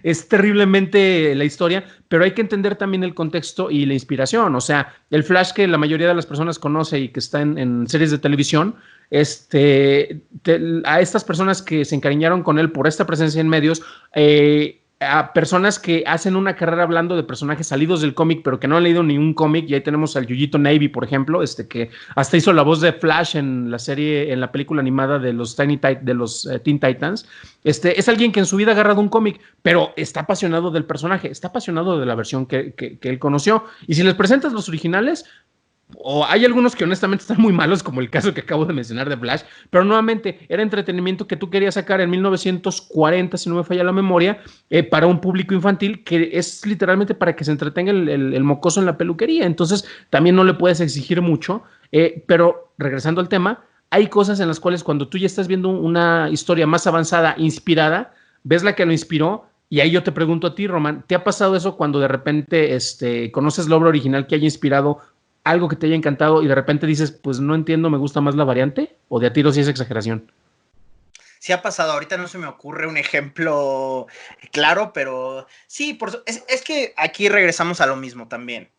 es terriblemente la historia, pero hay que entender también el contexto y la inspiración. O sea, el Flash que la mayoría de las personas conoce y que está en series de televisión, a estas personas que se encariñaron con él por esta presencia en medios, a personas que hacen una carrera hablando de personajes salidos del cómic, pero que no han leído ni un cómic, y ahí tenemos al Yuyito Navy, por ejemplo, que hasta hizo la voz de Flash en la serie, en la película animada de los Teen Titans. Es alguien que en su vida ha agarrado un cómic, pero está apasionado del personaje, está apasionado de la versión que él conoció. Y si les presentas los originales, o hay algunos que honestamente están muy malos, como el caso que acabo de mencionar de Flash, pero nuevamente era entretenimiento que tú querías sacar en 1940, si no me falla la memoria, para un público infantil, que es literalmente para que se entretenga el mocoso en la peluquería. Entonces también no le puedes exigir mucho, pero regresando al tema, hay cosas en las cuales cuando tú ya estás viendo una historia más avanzada, inspirada, ves la que lo inspiró. Y ahí yo te pregunto a ti, Román, ¿te ha pasado eso cuando de repente conoces la obra original que haya inspirado algo que te haya encantado y de repente dices, pues no entiendo, me gusta más la variante, o de a tiro sí es exageración? Sí ha pasado, ahorita no se me ocurre un ejemplo claro, pero sí, es que aquí regresamos a lo mismo también.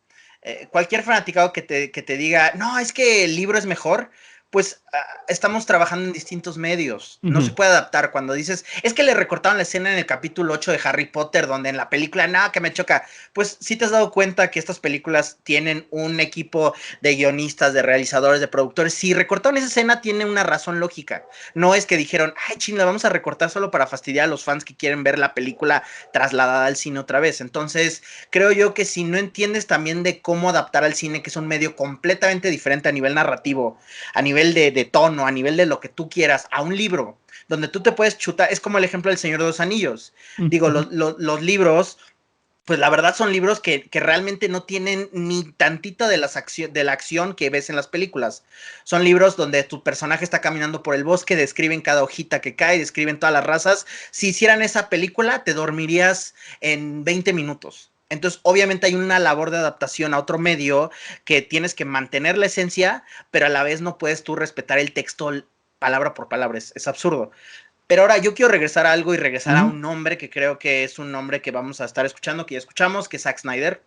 Cualquier fanaticado que te diga, no, es que el libro es mejor, pues estamos trabajando en distintos medios. No se puede adaptar. Cuando dices, es que le recortaron la escena en el capítulo 8 de Harry Potter, donde en la película, nada, que me choca. Pues sí te has dado cuenta que estas películas tienen un equipo de guionistas, de realizadores, de productores. Si recortaron esa escena, tiene una razón lógica. No es que dijeron, ay, ching, la vamos a recortar solo para fastidiar a los fans que quieren ver la película trasladada al cine otra vez. Entonces, creo yo que si no entiendes también de cómo adaptar al cine, que es un medio completamente diferente a nivel narrativo, a nivel de tono, a nivel de lo que tú quieras, a un libro, donde tú te puedes chutar, es como el ejemplo del Señor de los Anillos. Digo, los libros, pues la verdad son libros que realmente no tienen ni tantita de la acción que ves en las películas. Son libros donde tu personaje está caminando por el bosque, describen cada hojita que cae, describen todas las razas. Si hicieran esa película, te dormirías en 20 minutos. Entonces, obviamente hay una labor de adaptación a otro medio que tienes que mantener la esencia, pero a la vez no puedes tú respetar el texto palabra por palabra. Es absurdo. Pero ahora yo quiero regresar a algo y regresar a un nombre que creo que es un nombre que vamos a estar escuchando, que ya escuchamos, que es Zack Snyder.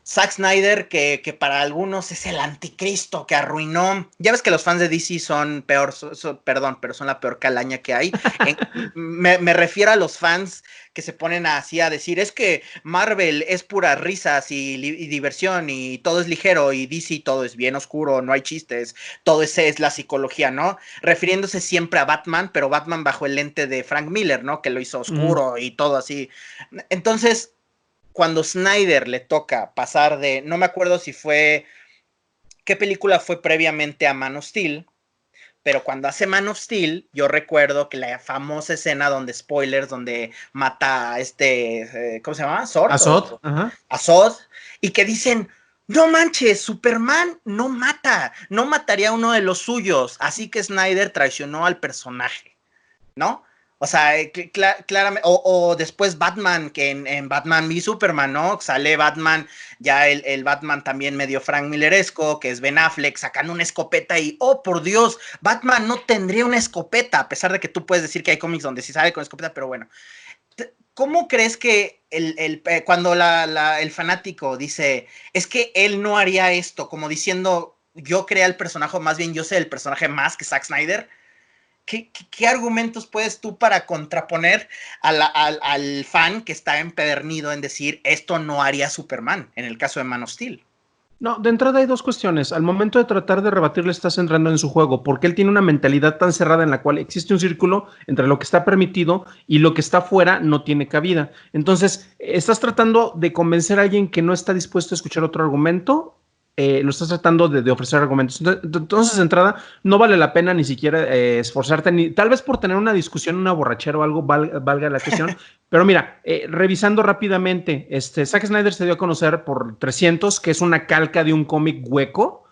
Zack Snyder, que para algunos es el anticristo que arruinó. Ya ves que los fans de DC son peor, perdón, pero son la peor calaña que hay. Me refiero a los fans que se ponen así a decir, es que Marvel es puras risas y diversión y todo es ligero y DC todo es bien oscuro, no hay chistes, todo es la psicología, ¿no? Refiriéndose siempre a Batman, pero Batman bajo el lente de Frank Miller, ¿no? Que lo hizo oscuro y todo así. Entonces, cuando Snyder le toca pasar de, no me acuerdo si fue, qué película fue previamente a Man of Steel, pero cuando hace Man of Steel, yo recuerdo que la famosa escena donde, spoilers, donde mata a ¿cómo se llama? Azot, Azot, y que dicen, no manches, Superman no mata, no mataría a uno de los suyos, así que Snyder traicionó al personaje, ¿no? O sea, claramente, o después Batman, que en Batman v Superman, ¿no? Sale Batman, ya el Batman también medio Frank Milleresco, que es Ben Affleck, sacando una escopeta y, oh, por Dios, Batman no tendría una escopeta, a pesar de que tú puedes decir que hay cómics donde sí sale con escopeta, pero bueno. ¿Cómo crees que cuando el fanático dice, es que él no haría esto, como diciendo, yo creé el personaje, más bien yo sé el personaje más que Zack Snyder? ¿Qué argumentos puedes tú para contraponer al fan que está empedernido en decir esto no haría Superman en el caso de Man of Steel? No, de entrada hay dos cuestiones. Al momento de tratar de rebatirle, estás entrando en su juego, porque él tiene una mentalidad tan cerrada en la cual existe un círculo entre lo que está permitido y lo que está fuera no tiene cabida. Entonces, estás tratando de convencer a alguien que no está dispuesto a escuchar otro argumento. Lo estás tratando de ofrecer argumentos. Entonces, de entrada, no vale la pena ni siquiera esforzarte, ni tal vez por tener una discusión, una borrachera o algo, valga la cuestión. Pero mira, revisando rápidamente, Zack Snyder se dio a conocer por 300, que es una calca de un cómic hueco,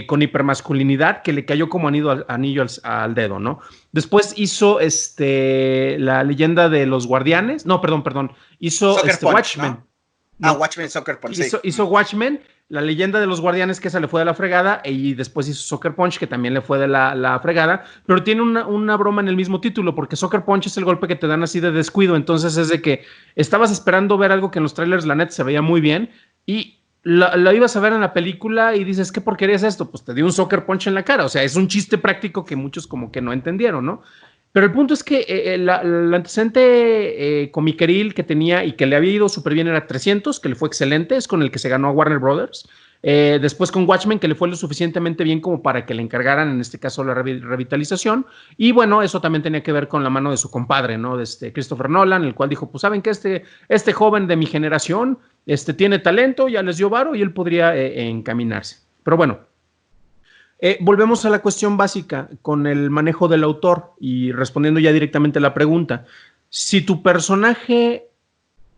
con hipermasculinidad, que le cayó como anillo al dedo, ¿no? Después hizo la leyenda de los guardianes. No, perdón. Hizo Punch, Watchmen. ¿no? Watchmen, Sucker Punch. Hizo Watchmen, la leyenda de los guardianes, que esa le fue de la fregada, y después hizo Sucker Punch, que también le fue de la fregada, pero tiene una broma en el mismo título, porque Sucker Punch es el golpe que te dan así de descuido, entonces es de que estabas esperando ver algo que en los trailers la neta se veía muy bien, y lo ibas a ver en la película y dices, ¿qué porquería es esto? Pues te dio un Sucker Punch en la cara, o sea, es un chiste práctico que muchos como que no entendieron, ¿no? Pero el punto es que el antecedente comiqueril que tenía y que le había ido súper bien era 300, que le fue excelente, es con el que se ganó a Warner Brothers. Después con Watchmen, que le fue lo suficientemente bien como para que le encargaran, en este caso, la revitalización. Y bueno, eso también tenía que ver con la mano de su compadre, ¿no? De Christopher Nolan, el cual dijo, pues saben que este joven de mi generación tiene talento, ya les dio varo y él podría encaminarse. Pero bueno. Volvemos a la cuestión básica con el manejo del autor y respondiendo ya directamente a la pregunta. Si tu personaje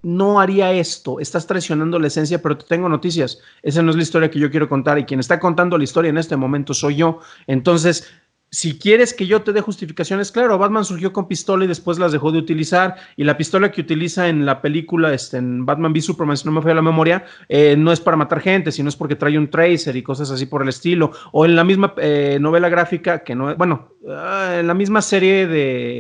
no haría esto, estás traicionando la esencia, pero te tengo noticias. Esa no es la historia que yo quiero contar y quien está contando la historia en este momento soy yo. Entonces, Si quieres que yo te dé justificaciones, claro, Batman surgió con pistola y después las dejó de utilizar, y la pistola que utiliza en la película, en Batman v Superman, si no me falla la memoria, no es para matar gente, sino es porque trae un tracer y cosas así por el estilo, o en la misma novela gráfica, que no, bueno, en la misma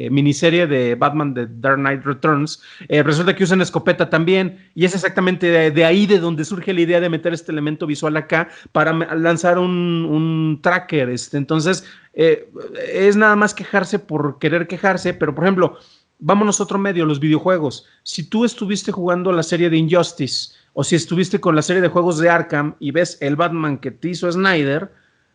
miniserie de Batman de Dark Knight Returns, resulta que usan escopeta también, y es exactamente de ahí de donde surge la idea de meter este elemento visual acá para lanzar un tracker, entonces es nada más quejarse por querer quejarse, pero por ejemplo, vámonos a otro medio, los videojuegos. Si tú estuviste jugando la serie de Injustice o si estuviste con la serie de juegos de Arkham y ves el Batman que te hizo Snyder,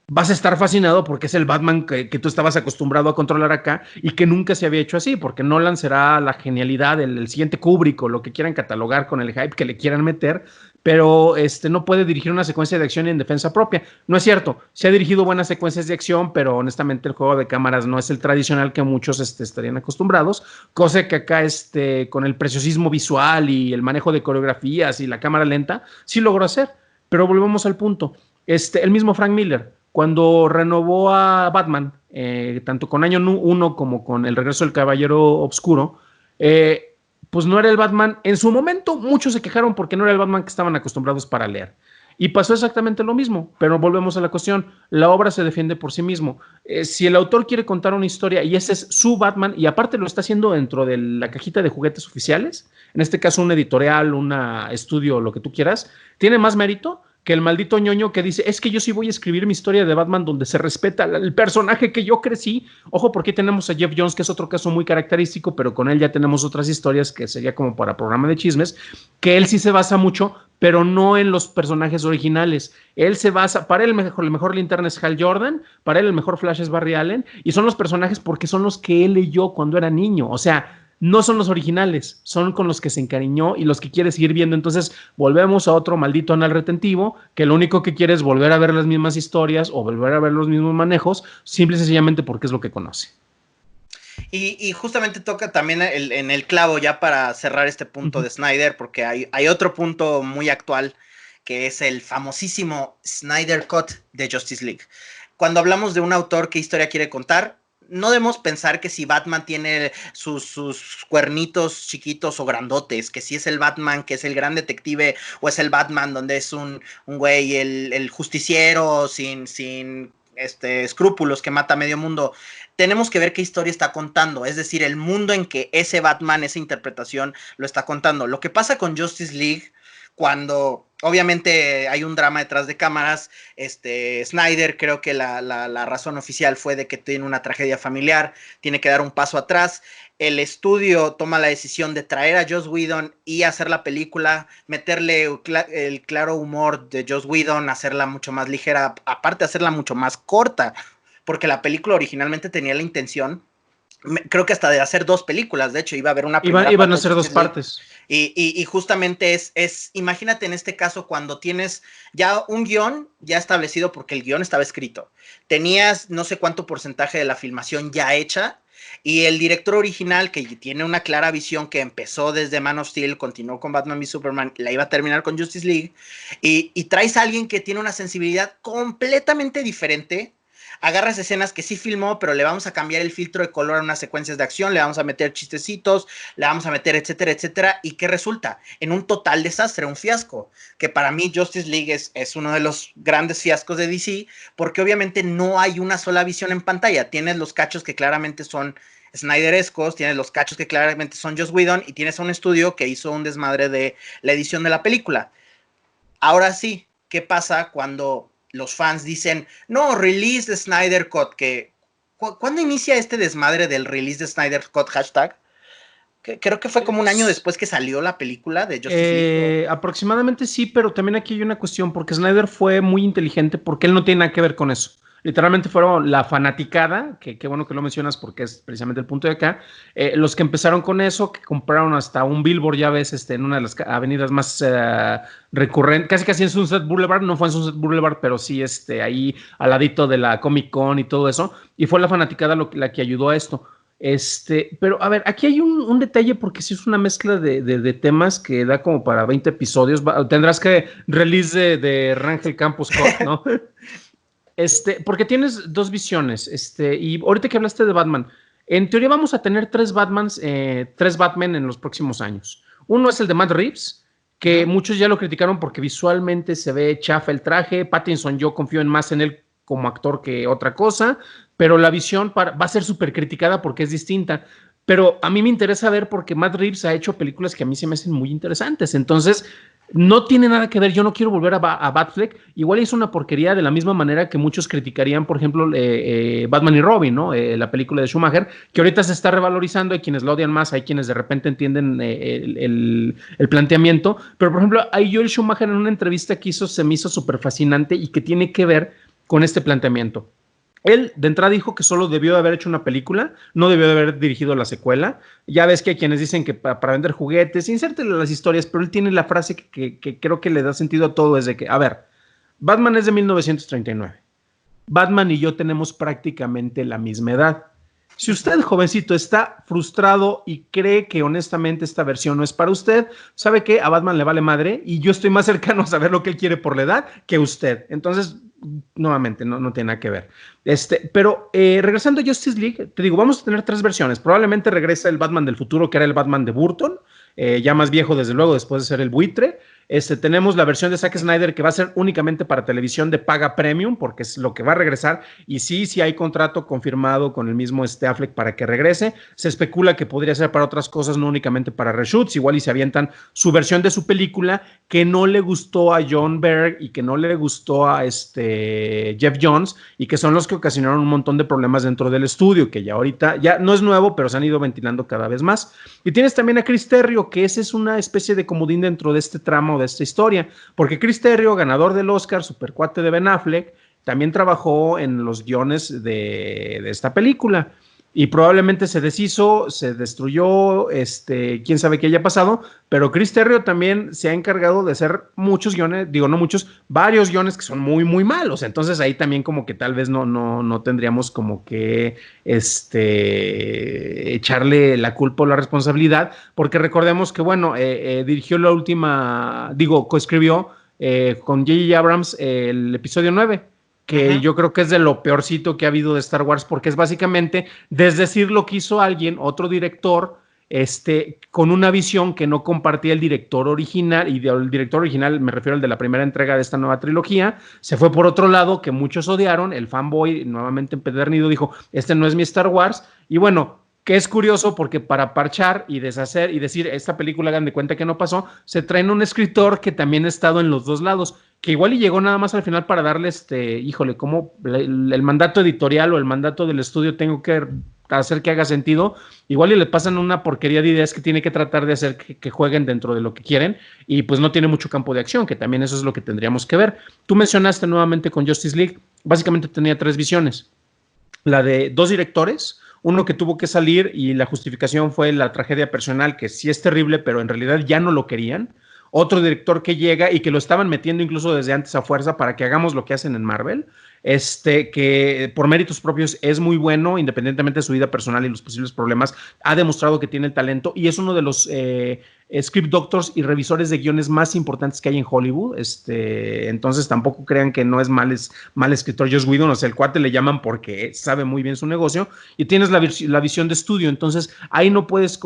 vas a estar fascinado porque es el Batman que tú estabas acostumbrado a controlar acá y que nunca se había hecho así, porque Nolan será la genialidad, el siguiente Kubrick o lo que quieran catalogar con el hype que le quieran meter, pero no puede dirigir una secuencia de acción en defensa propia. No es cierto, se ha dirigido buenas secuencias de acción, pero honestamente el juego de cámaras no es el tradicional que muchos estarían acostumbrados, cosa que acá con el preciosismo visual y el manejo de coreografías y la cámara lenta, sí logró hacer. Pero volvemos al punto. El mismo Frank Miller, cuando renovó a Batman, tanto con Año 1 como con El Regreso del Caballero Oscuro, pues no era el Batman. En su momento muchos se quejaron porque no era el Batman que estaban acostumbrados para leer. Y pasó exactamente lo mismo, pero volvemos a la cuestión, la obra se defiende por sí mismo. Si el autor quiere contar una historia y ese es su Batman, y aparte lo está haciendo dentro de la cajita de juguetes oficiales, en este caso un editorial, un estudio, lo que tú quieras, tiene más mérito que el maldito ñoño que dice, es que yo sí voy a escribir mi historia de Batman donde se respeta el personaje que yo crecí. Ojo, porque tenemos a Jeff Jones, que es otro caso muy característico, pero con él ya tenemos otras historias que sería como para programa de chismes, que él sí se basa mucho, pero no en los personajes originales. Él se basa, para él el mejor Linterna es Hal Jordan, para él el mejor Flash es Barry Allen, y son los personajes porque son los que él leyó cuando era niño. O sea, no son los originales, son con los que se encariñó y los que quiere seguir viendo. Entonces volvemos a otro maldito anal retentivo que lo único que quiere es volver a ver las mismas historias o volver a ver los mismos manejos, simple y sencillamente porque es lo que conoce. Y justamente toca también en el clavo ya para cerrar este punto de Snyder, porque hay otro punto muy actual que es el famosísimo Snyder Cut de Justice League. Cuando hablamos de un autor que historia quiere contar, no debemos pensar que si Batman tiene sus cuernitos chiquitos o grandotes, que si es el Batman, que es el gran detective, o es el Batman donde es un güey, el justiciero sin escrúpulos que mata a medio mundo. Tenemos que ver qué historia está contando, es decir, el mundo en que ese Batman, esa interpretación lo está contando. Lo que pasa con Justice League, cuando obviamente hay un drama detrás de cámaras, Snyder, creo que la razón oficial fue de que tiene una tragedia familiar, tiene que dar un paso atrás. El estudio toma la decisión de traer a Joss Whedon y hacer la película, meterle el claro humor de Joss Whedon, hacerla mucho más ligera, aparte hacerla mucho más corta, porque la película originalmente tenía la intención, creo que hasta de hacer 2 películas, de hecho iba a haber una primera iban a ser 2 partes. Y justamente imagínate en este caso cuando tienes ya un guión ya establecido, porque el guión estaba escrito, tenías no sé cuánto porcentaje de la filmación ya hecha, y el director original, que tiene una clara visión, que empezó desde Man of Steel, continuó con Batman v Superman, la iba a terminar con Justice League, y traes a alguien que tiene una sensibilidad completamente diferente. Agarras escenas que sí filmó, pero le vamos a cambiar el filtro de color a unas secuencias de acción, le vamos a meter chistecitos, le vamos a meter etcétera, etcétera, ¿y qué resulta? En un total desastre, un fiasco, que para mí Justice League es uno de los grandes fiascos de DC, porque obviamente no hay una sola visión en pantalla, tienes los cachos que claramente son Snyderescos, tienes los cachos que claramente son Joss Whedon, y tienes a un estudio que hizo un desmadre de la edición de la película. Ahora sí, ¿qué pasa cuando los fans dicen, no, release the Snyder Cut? ¿Cuándo inicia este desmadre del release the Snyder Cut hashtag? Creo que fue como un año después que salió la película de Justice League. Aproximadamente sí, pero también aquí hay una cuestión, porque Snyder fue muy inteligente, porque él no tiene nada que ver con eso. Literalmente fueron la fanaticada, que qué bueno que lo mencionas porque es precisamente el punto de acá, los que empezaron con eso, que compraron hasta un billboard, ya ves, en una de las avenidas más recurrentes, casi en Sunset Boulevard, no fue en Sunset Boulevard, pero sí ahí al ladito de la Comic Con y todo eso, y fue la fanaticada la que ayudó a esto. Pero a ver, aquí hay un detalle, porque sí es una mezcla de temas que da como para 20 episodios. Tendrás que release de Rangel Campos Scott, ¿no? Porque tienes dos visiones, y ahorita que hablaste de Batman, en teoría vamos a tener tres Batman en los próximos años. Uno es el de Matt Reeves, que muchos ya lo criticaron porque visualmente se ve chafa el traje. Pattinson, yo confío más en él como actor que otra cosa, pero la visión va a ser súper criticada porque es distinta. Pero a mí me interesa ver porque Matt Reeves ha hecho películas que a mí se me hacen muy interesantes. Entonces, no tiene nada que ver. Yo no quiero volver a Batfleck. Igual es una porquería de la misma manera que muchos criticarían, por ejemplo, Batman y Robin, ¿no? La película de Schumacher, que ahorita se está revalorizando. Hay quienes lo odian más, hay quienes de repente entienden el planteamiento. Pero, por ejemplo, ahí Joel Schumacher en una entrevista que hizo se me hizo súper fascinante y que tiene que ver con este planteamiento. Él de entrada dijo que solo debió de haber hecho una película, no debió de haber dirigido la secuela. Ya ves que hay quienes dicen que para vender juguetes, insértele las historias, pero él tiene la frase que creo que le da sentido a todo, es de que, a ver, Batman es de 1939. Batman y yo tenemos prácticamente la misma edad. Si usted, jovencito, está frustrado y cree que honestamente esta versión no es para usted, ¿sabe qué? A Batman le vale madre y yo estoy más cercano a saber lo que él quiere por la edad que usted. Entonces, nuevamente, no tiene nada que ver. Pero regresando a Justice League, te digo, vamos a tener tres versiones. Probablemente regresa el Batman del futuro, que era el Batman de Burton, ya más viejo, desde luego, después de ser el buitre. Tenemos la versión de Zack Snyder que va a ser únicamente para televisión de paga premium, porque es lo que va a regresar. Y sí hay contrato confirmado con el mismo Affleck para que regrese. Se especula que podría ser para otras cosas, no únicamente para reshoots. Igual y se avientan su versión de su película que no le gustó a John Berg y que no le gustó a Jeff Johns, y que son los que ocasionaron un montón de problemas dentro del estudio, que ya ahorita ya no es nuevo, pero se han ido ventilando cada vez más. Y tienes también a Chris Terrio, que ese es una especie de comodín dentro de este tramo de esta historia, porque Chris Terrio, ganador del Oscar, supercuate de Ben Affleck, también trabajó en los guiones de esta película y probablemente se deshizo, se destruyó, quién sabe qué haya pasado, pero Chris Terrio también se ha encargado de hacer muchos guiones, digo no muchos, varios guiones que son muy, muy malos. Entonces ahí también como que tal vez no tendríamos como que echarle la culpa o la responsabilidad, porque recordemos que bueno, dirigió la última, coescribió con J.J. Abrams el episodio 9, que yo creo que es de lo peorcito que ha habido de Star Wars, porque es básicamente desdecir lo que hizo alguien, otro director, con una visión que no compartía el director original, y del director original me refiero al de la primera entrega de esta nueva trilogía. Se fue por otro lado que muchos odiaron, el fanboy nuevamente empedernido dijo, no es mi Star Wars, y bueno, que es curioso porque para parchar y deshacer y decir, esta película hagan de cuenta que no pasó, se traen un escritor que también ha estado en los dos lados, que igual y llegó nada más al final para darle híjole, como el mandato editorial o el mandato del estudio tengo que hacer que haga sentido, igual y le pasan una porquería de ideas que tiene que tratar de hacer que jueguen dentro de lo que quieren, y pues no tiene mucho campo de acción, que también eso es lo que tendríamos que ver. Tú mencionaste nuevamente con Justice League, básicamente tenía tres visiones, la de dos directores, uno que tuvo que salir y la justificación fue la tragedia personal, que sí es terrible, pero en realidad ya no lo querían. Otro director que llega y que lo estaban metiendo incluso desde antes a fuerza para que hagamos lo que hacen en Marvel, que por méritos propios es muy bueno, independientemente de su vida personal y los posibles problemas, ha demostrado que tiene el talento y es uno de los script doctors y revisores de guiones más importantes que hay en Hollywood. Entonces tampoco crean que no es mal escritor Joss Whedon, o sea, el cuate le llaman porque sabe muy bien su negocio, y tienes la visión de estudio, entonces ahí no puedes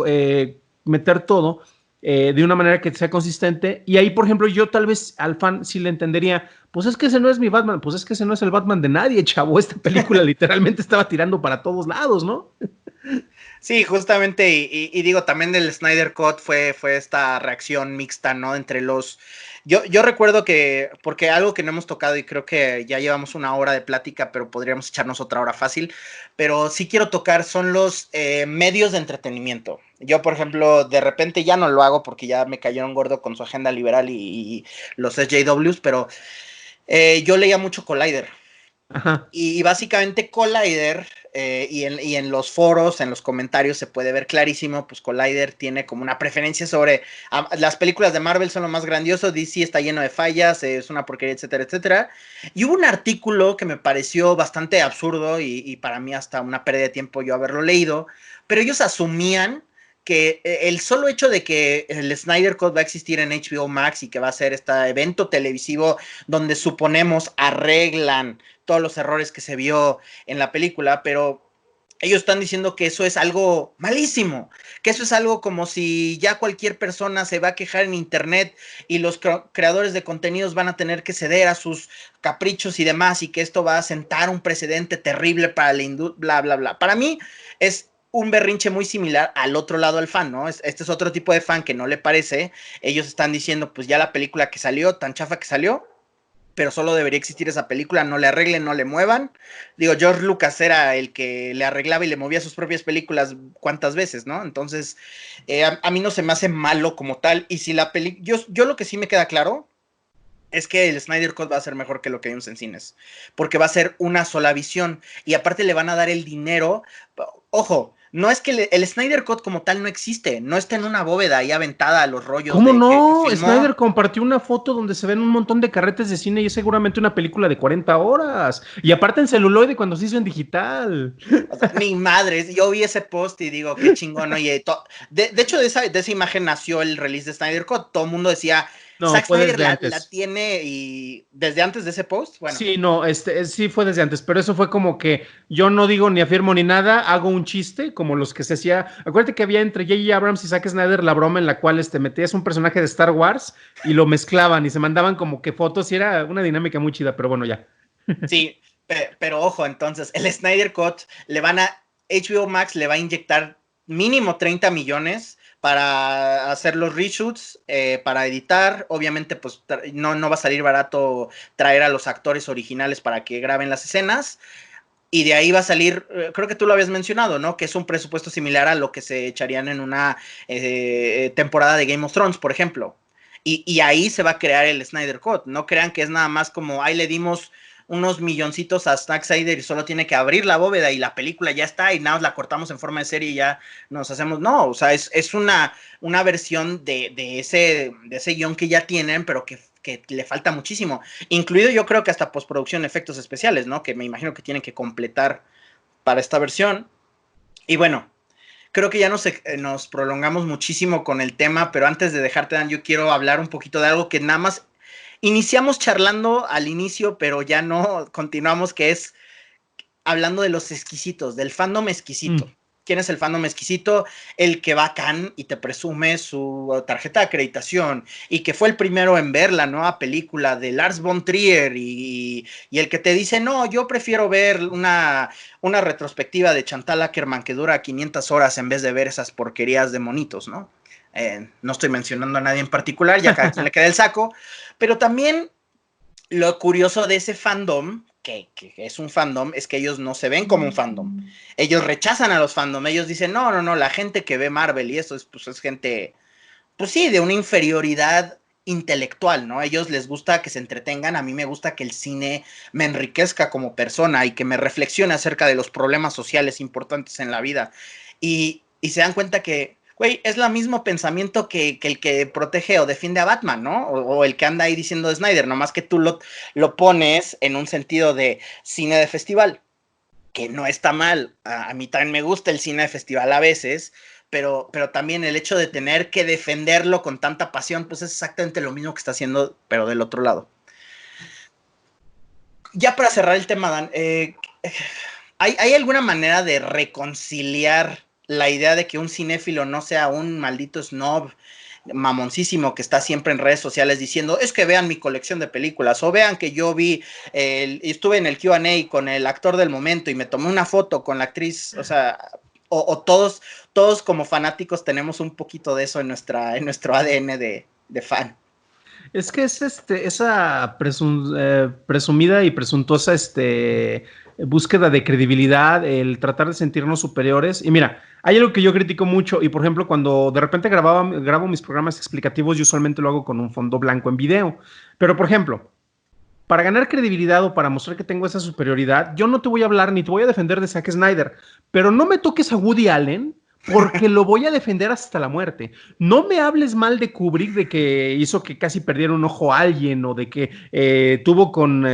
meter todo de una manera que sea consistente. Y ahí, por ejemplo, yo tal vez al fan sí le entendería, pues es que ese no es mi Batman, pues es que ese no es el Batman de nadie, chavo. Esta película literalmente estaba tirando para todos lados, ¿no? Sí, justamente, y digo, también del Snyder Cut fue esta reacción mixta, ¿no? Entre los... Yo recuerdo que, porque algo que no hemos tocado y creo que ya llevamos una hora de plática, pero podríamos echarnos otra hora fácil, pero sí quiero tocar, son los medios de entretenimiento. Yo, por ejemplo, de repente ya no lo hago porque ya me cayeron gordo con su agenda liberal y los SJWs, pero yo leía mucho Collider. Ajá. Y básicamente Collider, y en los foros, en los comentarios se puede ver clarísimo, pues Collider tiene como una preferencia sobre las películas de Marvel son lo más grandioso, DC está lleno de fallas, es una porquería, etcétera, etcétera. Y hubo un artículo que me pareció bastante absurdo y para mí hasta una pérdida de tiempo yo haberlo leído, pero ellos asumían que el solo hecho de que el Snyder Cut va a existir en HBO Max y que va a ser este evento televisivo donde suponemos arreglan todos los errores que se vio en la película, pero ellos están diciendo que eso es algo malísimo, que eso es algo como si ya cualquier persona se va a quejar en internet y los creadores de contenidos van a tener que ceder a sus caprichos y demás, y que esto va a sentar un precedente terrible para la industria, bla, bla, bla. Para mí es un berrinche muy similar al otro lado al fan, ¿no? Este es otro tipo de fan que no le parece. Ellos están diciendo, pues ya la película que salió, tan chafa que salió, pero solo debería existir esa película, no le arreglen, no le muevan. Digo, George Lucas era el que le arreglaba y le movía sus propias películas cuántas veces, ¿no? Entonces, a mí no se me hace malo como tal, y si la película, yo lo que sí me queda claro es que el Snyder Cut va a ser mejor que lo que vimos en cines, porque va a ser una sola visión, y aparte le van a dar el dinero. Ojo, no es que el Snyder Cut como tal no existe, no está en una bóveda ahí aventada a los rollos ¿Cómo de que no? filmó. Snyder compartió una foto donde se ven un montón de carretes de cine y es seguramente una película de 40 horas. Y aparte en celuloide cuando se hizo en digital. O sea, ni madres, yo vi ese post y digo, qué chingón, oye, de hecho de esa imagen nació el release de Snyder Cut, todo el mundo decía, No, Zack fue Snyder desde la antes. tiene, y desde antes de ese post, bueno. Sí, no, sí fue desde antes, pero eso fue como que yo no digo ni afirmo ni nada, hago un chiste, como los que se hacía. Acuérdate que había entre J.J. Abrams y Zack Snyder la broma en la cual metías un personaje de Star Wars y lo mezclaban y se mandaban como que fotos y era una dinámica muy chida, pero bueno, ya. Sí, pero ojo, entonces, el Snyder Cut HBO Max le va a inyectar mínimo 30 millones para hacer los reshoots, para editar. Obviamente, pues no va a salir barato traer a los actores originales para que graben las escenas. Y de ahí va a salir, creo que tú lo habías mencionado, ¿no? Que es un presupuesto similar a lo que se echarían en una temporada de Game of Thrones, por ejemplo. Y ahí se va a crear el Snyder Cut. No crean que es nada más como, ahí le dimos unos milloncitos a Zack Snyder y solo tiene que abrir la bóveda y la película ya está y nada más la cortamos en forma de serie y ya nos hacemos. No, o sea, es una versión de ese guión que ya tienen, pero que le falta muchísimo. Incluido yo creo que hasta postproducción, efectos especiales, ¿no? Que me imagino que tienen que completar para esta versión. Y bueno, creo que ya nos prolongamos muchísimo con el tema, pero antes de dejarte, Dan, yo quiero hablar un poquito de algo que nada más iniciamos charlando al inicio, pero ya no continuamos, que es hablando de los exquisitos, del fandom exquisito. ¿Quién es el fandom exquisito? El que va a Cannes y te presume su tarjeta de acreditación y que fue el primero en ver la nueva película de Lars von Trier y el que te dice, no, yo prefiero ver una retrospectiva de Chantal Akerman que dura 500 horas en vez de ver esas porquerías de monitos, ¿no? No estoy mencionando a nadie en particular, ya cada quien le queda el saco, pero también lo curioso de ese fandom, que es un fandom, es que ellos no se ven como un fandom. Ellos rechazan a los fandom. Ellos dicen, no, la gente que ve Marvel y eso es gente, pues sí, de una inferioridad intelectual, ¿no? A ellos les gusta que se entretengan. A mí me gusta que el cine me enriquezca como persona y que me reflexione acerca de los problemas sociales importantes en la vida. Y se dan cuenta que, güey, es el mismo pensamiento que el que protege o defiende a Batman, ¿no? O el que anda ahí diciendo Snyder, nomás que tú lo pones en un sentido de cine de festival, que no está mal. A mí también me gusta el cine de festival a veces, pero también el hecho de tener que defenderlo con tanta pasión, pues es exactamente lo mismo que está haciendo, pero del otro lado. Ya para cerrar el tema, Dan, ¿hay alguna manera de reconciliar la idea de que un cinéfilo no sea un maldito snob mamoncísimo que está siempre en redes sociales diciendo, es que vean mi colección de películas, o vean que yo estuve en el Q&A con el actor del momento y me tomé una foto con la actriz, o sea, o todos como fanáticos tenemos un poquito de eso en nuestro ADN de fan? Es que es esa presumida y presuntuosa búsqueda de credibilidad, el tratar de sentirnos superiores. Y mira, hay algo que yo critico mucho y por ejemplo cuando de repente grabo mis programas explicativos, yo usualmente lo hago con un fondo blanco en video. Pero por ejemplo, para ganar credibilidad o para mostrar que tengo esa superioridad, yo no te voy a hablar ni te voy a defender de Zack Snyder, pero no me toques a Woody Allen porque lo voy a defender hasta la muerte. No me hables mal de Kubrick, de que hizo que casi perdiera un ojo a alguien o de que tuvo con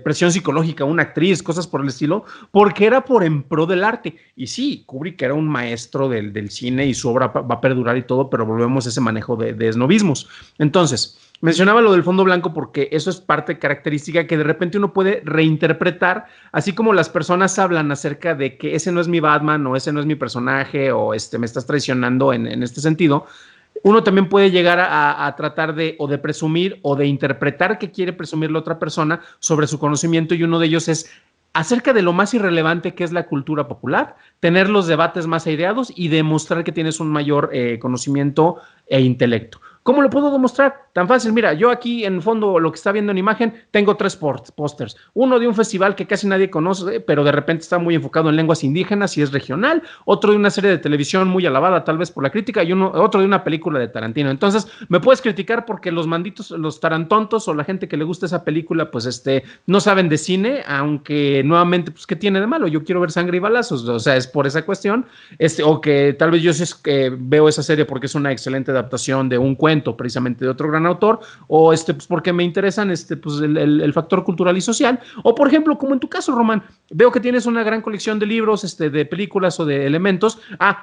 presión psicológica a una actriz, cosas por el estilo, porque era por en pro del arte. Y sí, Kubrick era un maestro del cine y su obra va a perdurar y todo, pero volvemos a ese manejo de esnovismos. Entonces, Mencionaba lo del fondo blanco porque eso es parte característica que de repente uno puede reinterpretar, así como las personas hablan acerca de que ese no es mi Batman o ese no es mi personaje o me estás traicionando en este sentido. Uno también puede llegar a tratar de o de presumir o de interpretar que quiere presumir la otra persona sobre su conocimiento, y uno de ellos es acerca de lo más irrelevante que es la cultura popular, tener los debates más aireados y demostrar que tienes un mayor conocimiento e intelecto. ¿Cómo lo puedo demostrar? Tan fácil, mira, yo aquí en fondo lo que está viendo en imagen, tengo 3 pósters. Uno de un festival que casi nadie conoce, pero de repente está muy enfocado en lenguas indígenas y es regional. Otro de una serie de televisión muy alabada tal vez por la crítica, y otro de una película de Tarantino. Entonces, me puedes criticar porque los manditos, los tarantontos o la gente que le gusta esa película, pues no saben de cine, aunque nuevamente, pues, ¿qué tiene de malo? Yo quiero ver sangre y balazos, o sea, es por esa cuestión. O que tal vez yo sí veo esa serie porque es una excelente adaptación de un cuento precisamente de otro gran autor, o pues porque me interesan pues el factor cultural y social, o por ejemplo, como en tu caso, Román, veo que tienes una gran colección de libros, de películas o de elementos.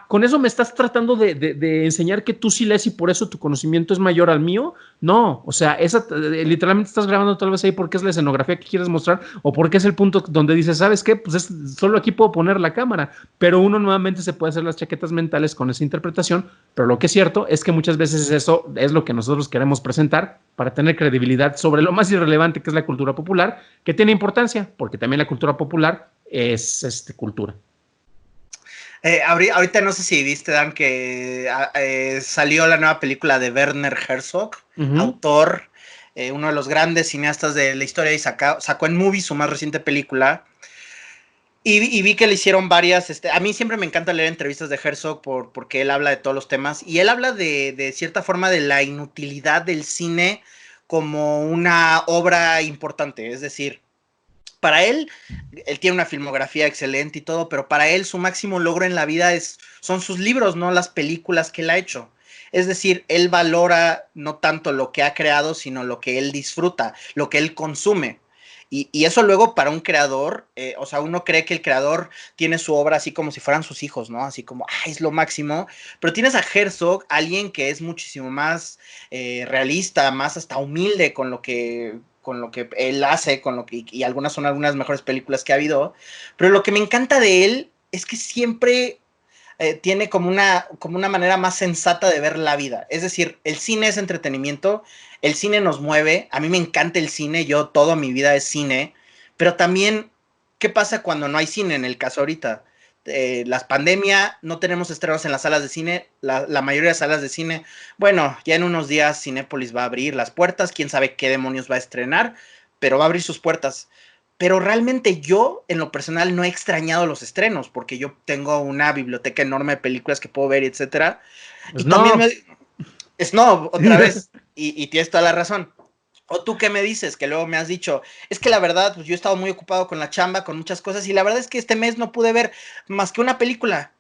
Con eso me estás tratando de enseñar que tú sí lees y por eso tu conocimiento es mayor al mío. No, o sea, literalmente estás grabando tal vez ahí porque es la escenografía que quieres mostrar o porque es el punto donde dices, ¿sabes qué? Pues solo aquí puedo poner la cámara, pero uno nuevamente se puede hacer las chaquetas mentales con esa interpretación, pero lo que es cierto es que muchas veces eso es lo que nosotros queremos presentar para tener credibilidad sobre lo más irrelevante que es la cultura popular, que tiene importancia, porque también la cultura popular es cultura. Ahorita no sé si viste, Dan, que salió la nueva película de Werner Herzog, autor, uno de los grandes cineastas de la historia, y sacó en Movie su más reciente película. Y vi que le hicieron varias, a mí siempre me encanta leer entrevistas de Herzog porque él habla de todos los temas, y él habla de cierta forma de la inutilidad del cine como una obra importante. Es decir, para él tiene una filmografía excelente y todo, pero para él su máximo logro en la vida son sus libros, no las películas que él ha hecho. Es decir, él valora no tanto lo que ha creado, sino lo que él disfruta, lo que él consume. Y eso luego para un creador, o sea, uno cree que el creador tiene su obra así como si fueran sus hijos, ¿no? Así como, es lo máximo. Pero tienes a Herzog, alguien que es muchísimo más realista, más hasta humilde con lo que él hace, y algunas son algunas mejores películas que ha habido. Pero lo que me encanta de él es que siempre tiene como una manera más sensata de ver la vida. Es decir, el cine es entretenimiento, el cine nos mueve, a mí me encanta el cine, yo toda mi vida es cine, pero también, ¿qué pasa cuando no hay cine? En el caso ahorita, las pandemias, no tenemos estrenos en las salas de cine, la mayoría de salas de cine, bueno, ya en unos días Cinépolis va a abrir las puertas, quién sabe qué demonios va a estrenar, pero va a abrir sus puertas. Pero realmente yo, en lo personal, no he extrañado los estrenos, porque yo tengo una biblioteca enorme de películas que puedo ver, etcétera. Y también Snob, otra vez, y tienes toda la razón. O tú qué me dices, que luego me has dicho, es que la verdad, pues yo he estado muy ocupado con la chamba, con muchas cosas, y la verdad es que este mes no pude ver más que una película.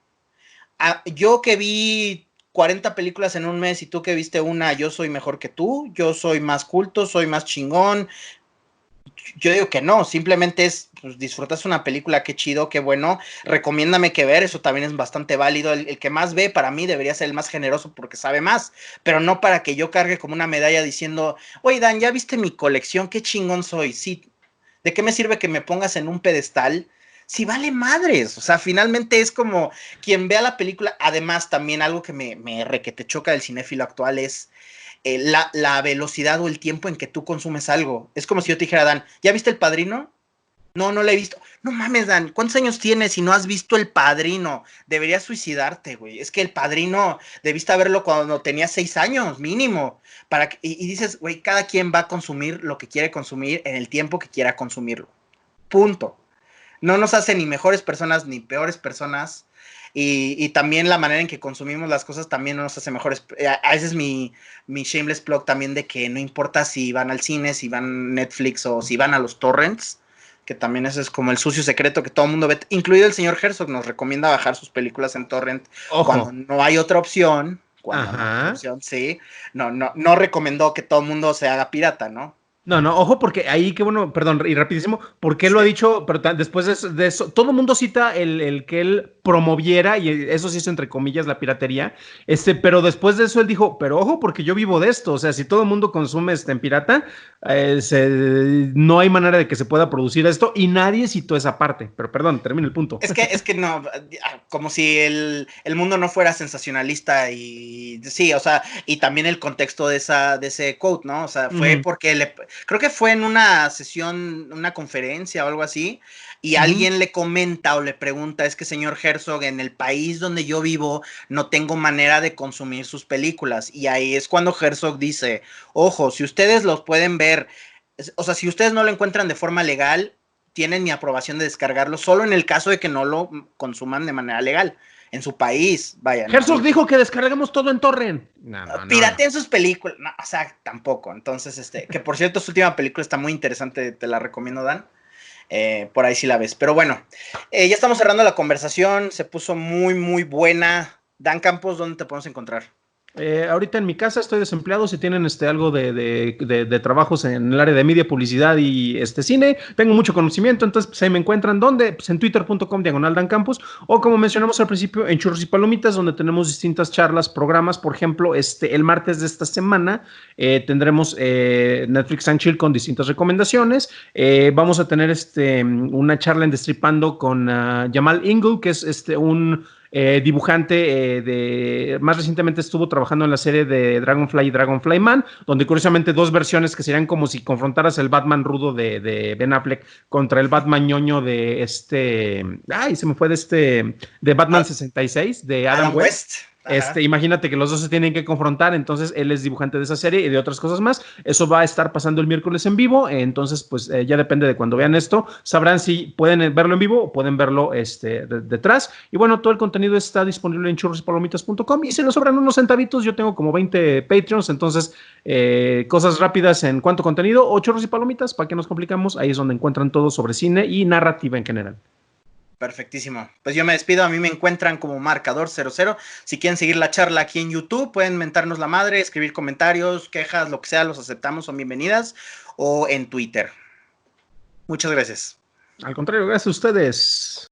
Yo que vi 40 películas en un mes y tú que viste una, yo soy mejor que tú, yo soy más culto, soy más chingón. Yo digo que no, simplemente pues, disfrutas una película, qué chido, qué bueno, recomiéndame qué ver, eso también es bastante válido. El que más ve para mí debería ser el más generoso porque sabe más, pero no para que yo cargue como una medalla diciendo, oye Dan, ¿ya viste mi colección? Qué chingón soy. Sí, ¿de qué me sirve que me pongas en un pedestal? Si vale madres, o sea, finalmente es como quien vea la película. Además, también algo que me requete choca del cinéfilo actual es la velocidad o el tiempo en que tú consumes algo. Es como si yo te dijera, Dan, ¿ya viste El Padrino? No, no la he visto. No mames, Dan, ¿cuántos años tienes y no has visto El Padrino? Deberías suicidarte, güey. Es que El Padrino debiste verlo cuando tenías 6 años, mínimo. Y dices, güey, cada quien va a consumir lo que quiere consumir en el tiempo que quiera consumirlo. Punto. No nos hace ni mejores personas ni peores personas. Y también la manera en que consumimos las cosas también no nos hace mejores. Ese es mi shameless plug también, de que no importa si van al cine, si van a Netflix o si van a los torrents, que también ese es como el sucio secreto que todo el mundo ve, incluido el señor Herzog nos recomienda bajar sus películas en torrent. Ojo. Cuando no hay otra opción, sí, no recomendó que todo el mundo se haga pirata, ¿no? No, no, ojo, porque ahí, qué bueno, perdón, y rapidísimo, porque él lo ha Sí. dicho, pero después de eso, todo el mundo cita el que él promoviera, y eso sí hizo entre comillas la piratería, pero después de eso él dijo, pero ojo, porque yo vivo de esto, o sea, si todo el mundo consume en pirata, no hay manera de que se pueda producir esto, y nadie citó esa parte, pero perdón, termina el punto. Es que no, como si el mundo no fuera sensacionalista y sí, o sea, y también el contexto de ese quote, ¿no? O sea, fue Ujú, porque creo que fue en una sesión, una conferencia o algo así, y ujú. alguien le comenta o le pregunta, es que señor Herzog, en el país donde yo vivo no tengo manera de consumir sus películas, y ahí es cuando Herzog dice, ojo, si ustedes los pueden ver, o sea, si ustedes no lo encuentran de forma legal, tienen mi aprobación de descargarlo, solo en el caso de que no lo consuman de manera legal en su país. Vaya, no. Herzog dijo que descarguemos todo en torrent. No, no, no, no. Pirateen sus películas. No, o sea, tampoco. Entonces, que por cierto, su última película está muy interesante. Te la recomiendo, Dan. Por ahí sí la ves. Pero bueno, ya estamos cerrando la conversación. Se puso muy, muy buena. Dan Campos, ¿dónde te podemos encontrar? Ahorita en mi casa estoy desempleado. Si tienen algo de trabajos en el área de media, publicidad y cine, tengo mucho conocimiento. Entonces, pues ahí me encuentran. ¿Dónde? Pues en twitter.com/DanCampos. O como mencionamos al principio, en Churros y Palomitas, donde tenemos distintas charlas, programas. Por ejemplo, el martes de esta semana tendremos Netflix and Chill con distintas recomendaciones. Vamos a tener una charla en Destripando con Jamal Ingle, que es un dibujante más recientemente estuvo trabajando en la serie de Dragonfly y Dragonfly Man, donde curiosamente dos versiones que serían como si confrontaras el Batman rudo de Ben Affleck contra el Batman ñoño de ay, se me fue de Batman 66 de Adam Adam West. West. Ajá. Imagínate que los dos se tienen que confrontar, entonces él es dibujante de esa serie y de otras cosas más. Eso va a estar pasando el miércoles en vivo, entonces pues ya depende de cuando vean esto, sabrán si pueden verlo en vivo o pueden verlo detrás. Y bueno, todo el contenido está disponible en churrosypalomitas.com y si nos sobran unos centavitos, yo tengo como 20 Patreons, entonces cosas rápidas en cuanto a contenido o churros y palomitas, para que nos complicamos, ahí es donde encuentran todo sobre cine y narrativa en general. Perfectísimo. Pues yo me despido. A mí me encuentran como Marcador00. Si quieren seguir la charla aquí en YouTube, pueden mentarnos la madre, escribir comentarios, quejas, lo que sea, los aceptamos, son bienvenidas. O en Twitter. Muchas gracias. Al contrario, gracias a ustedes.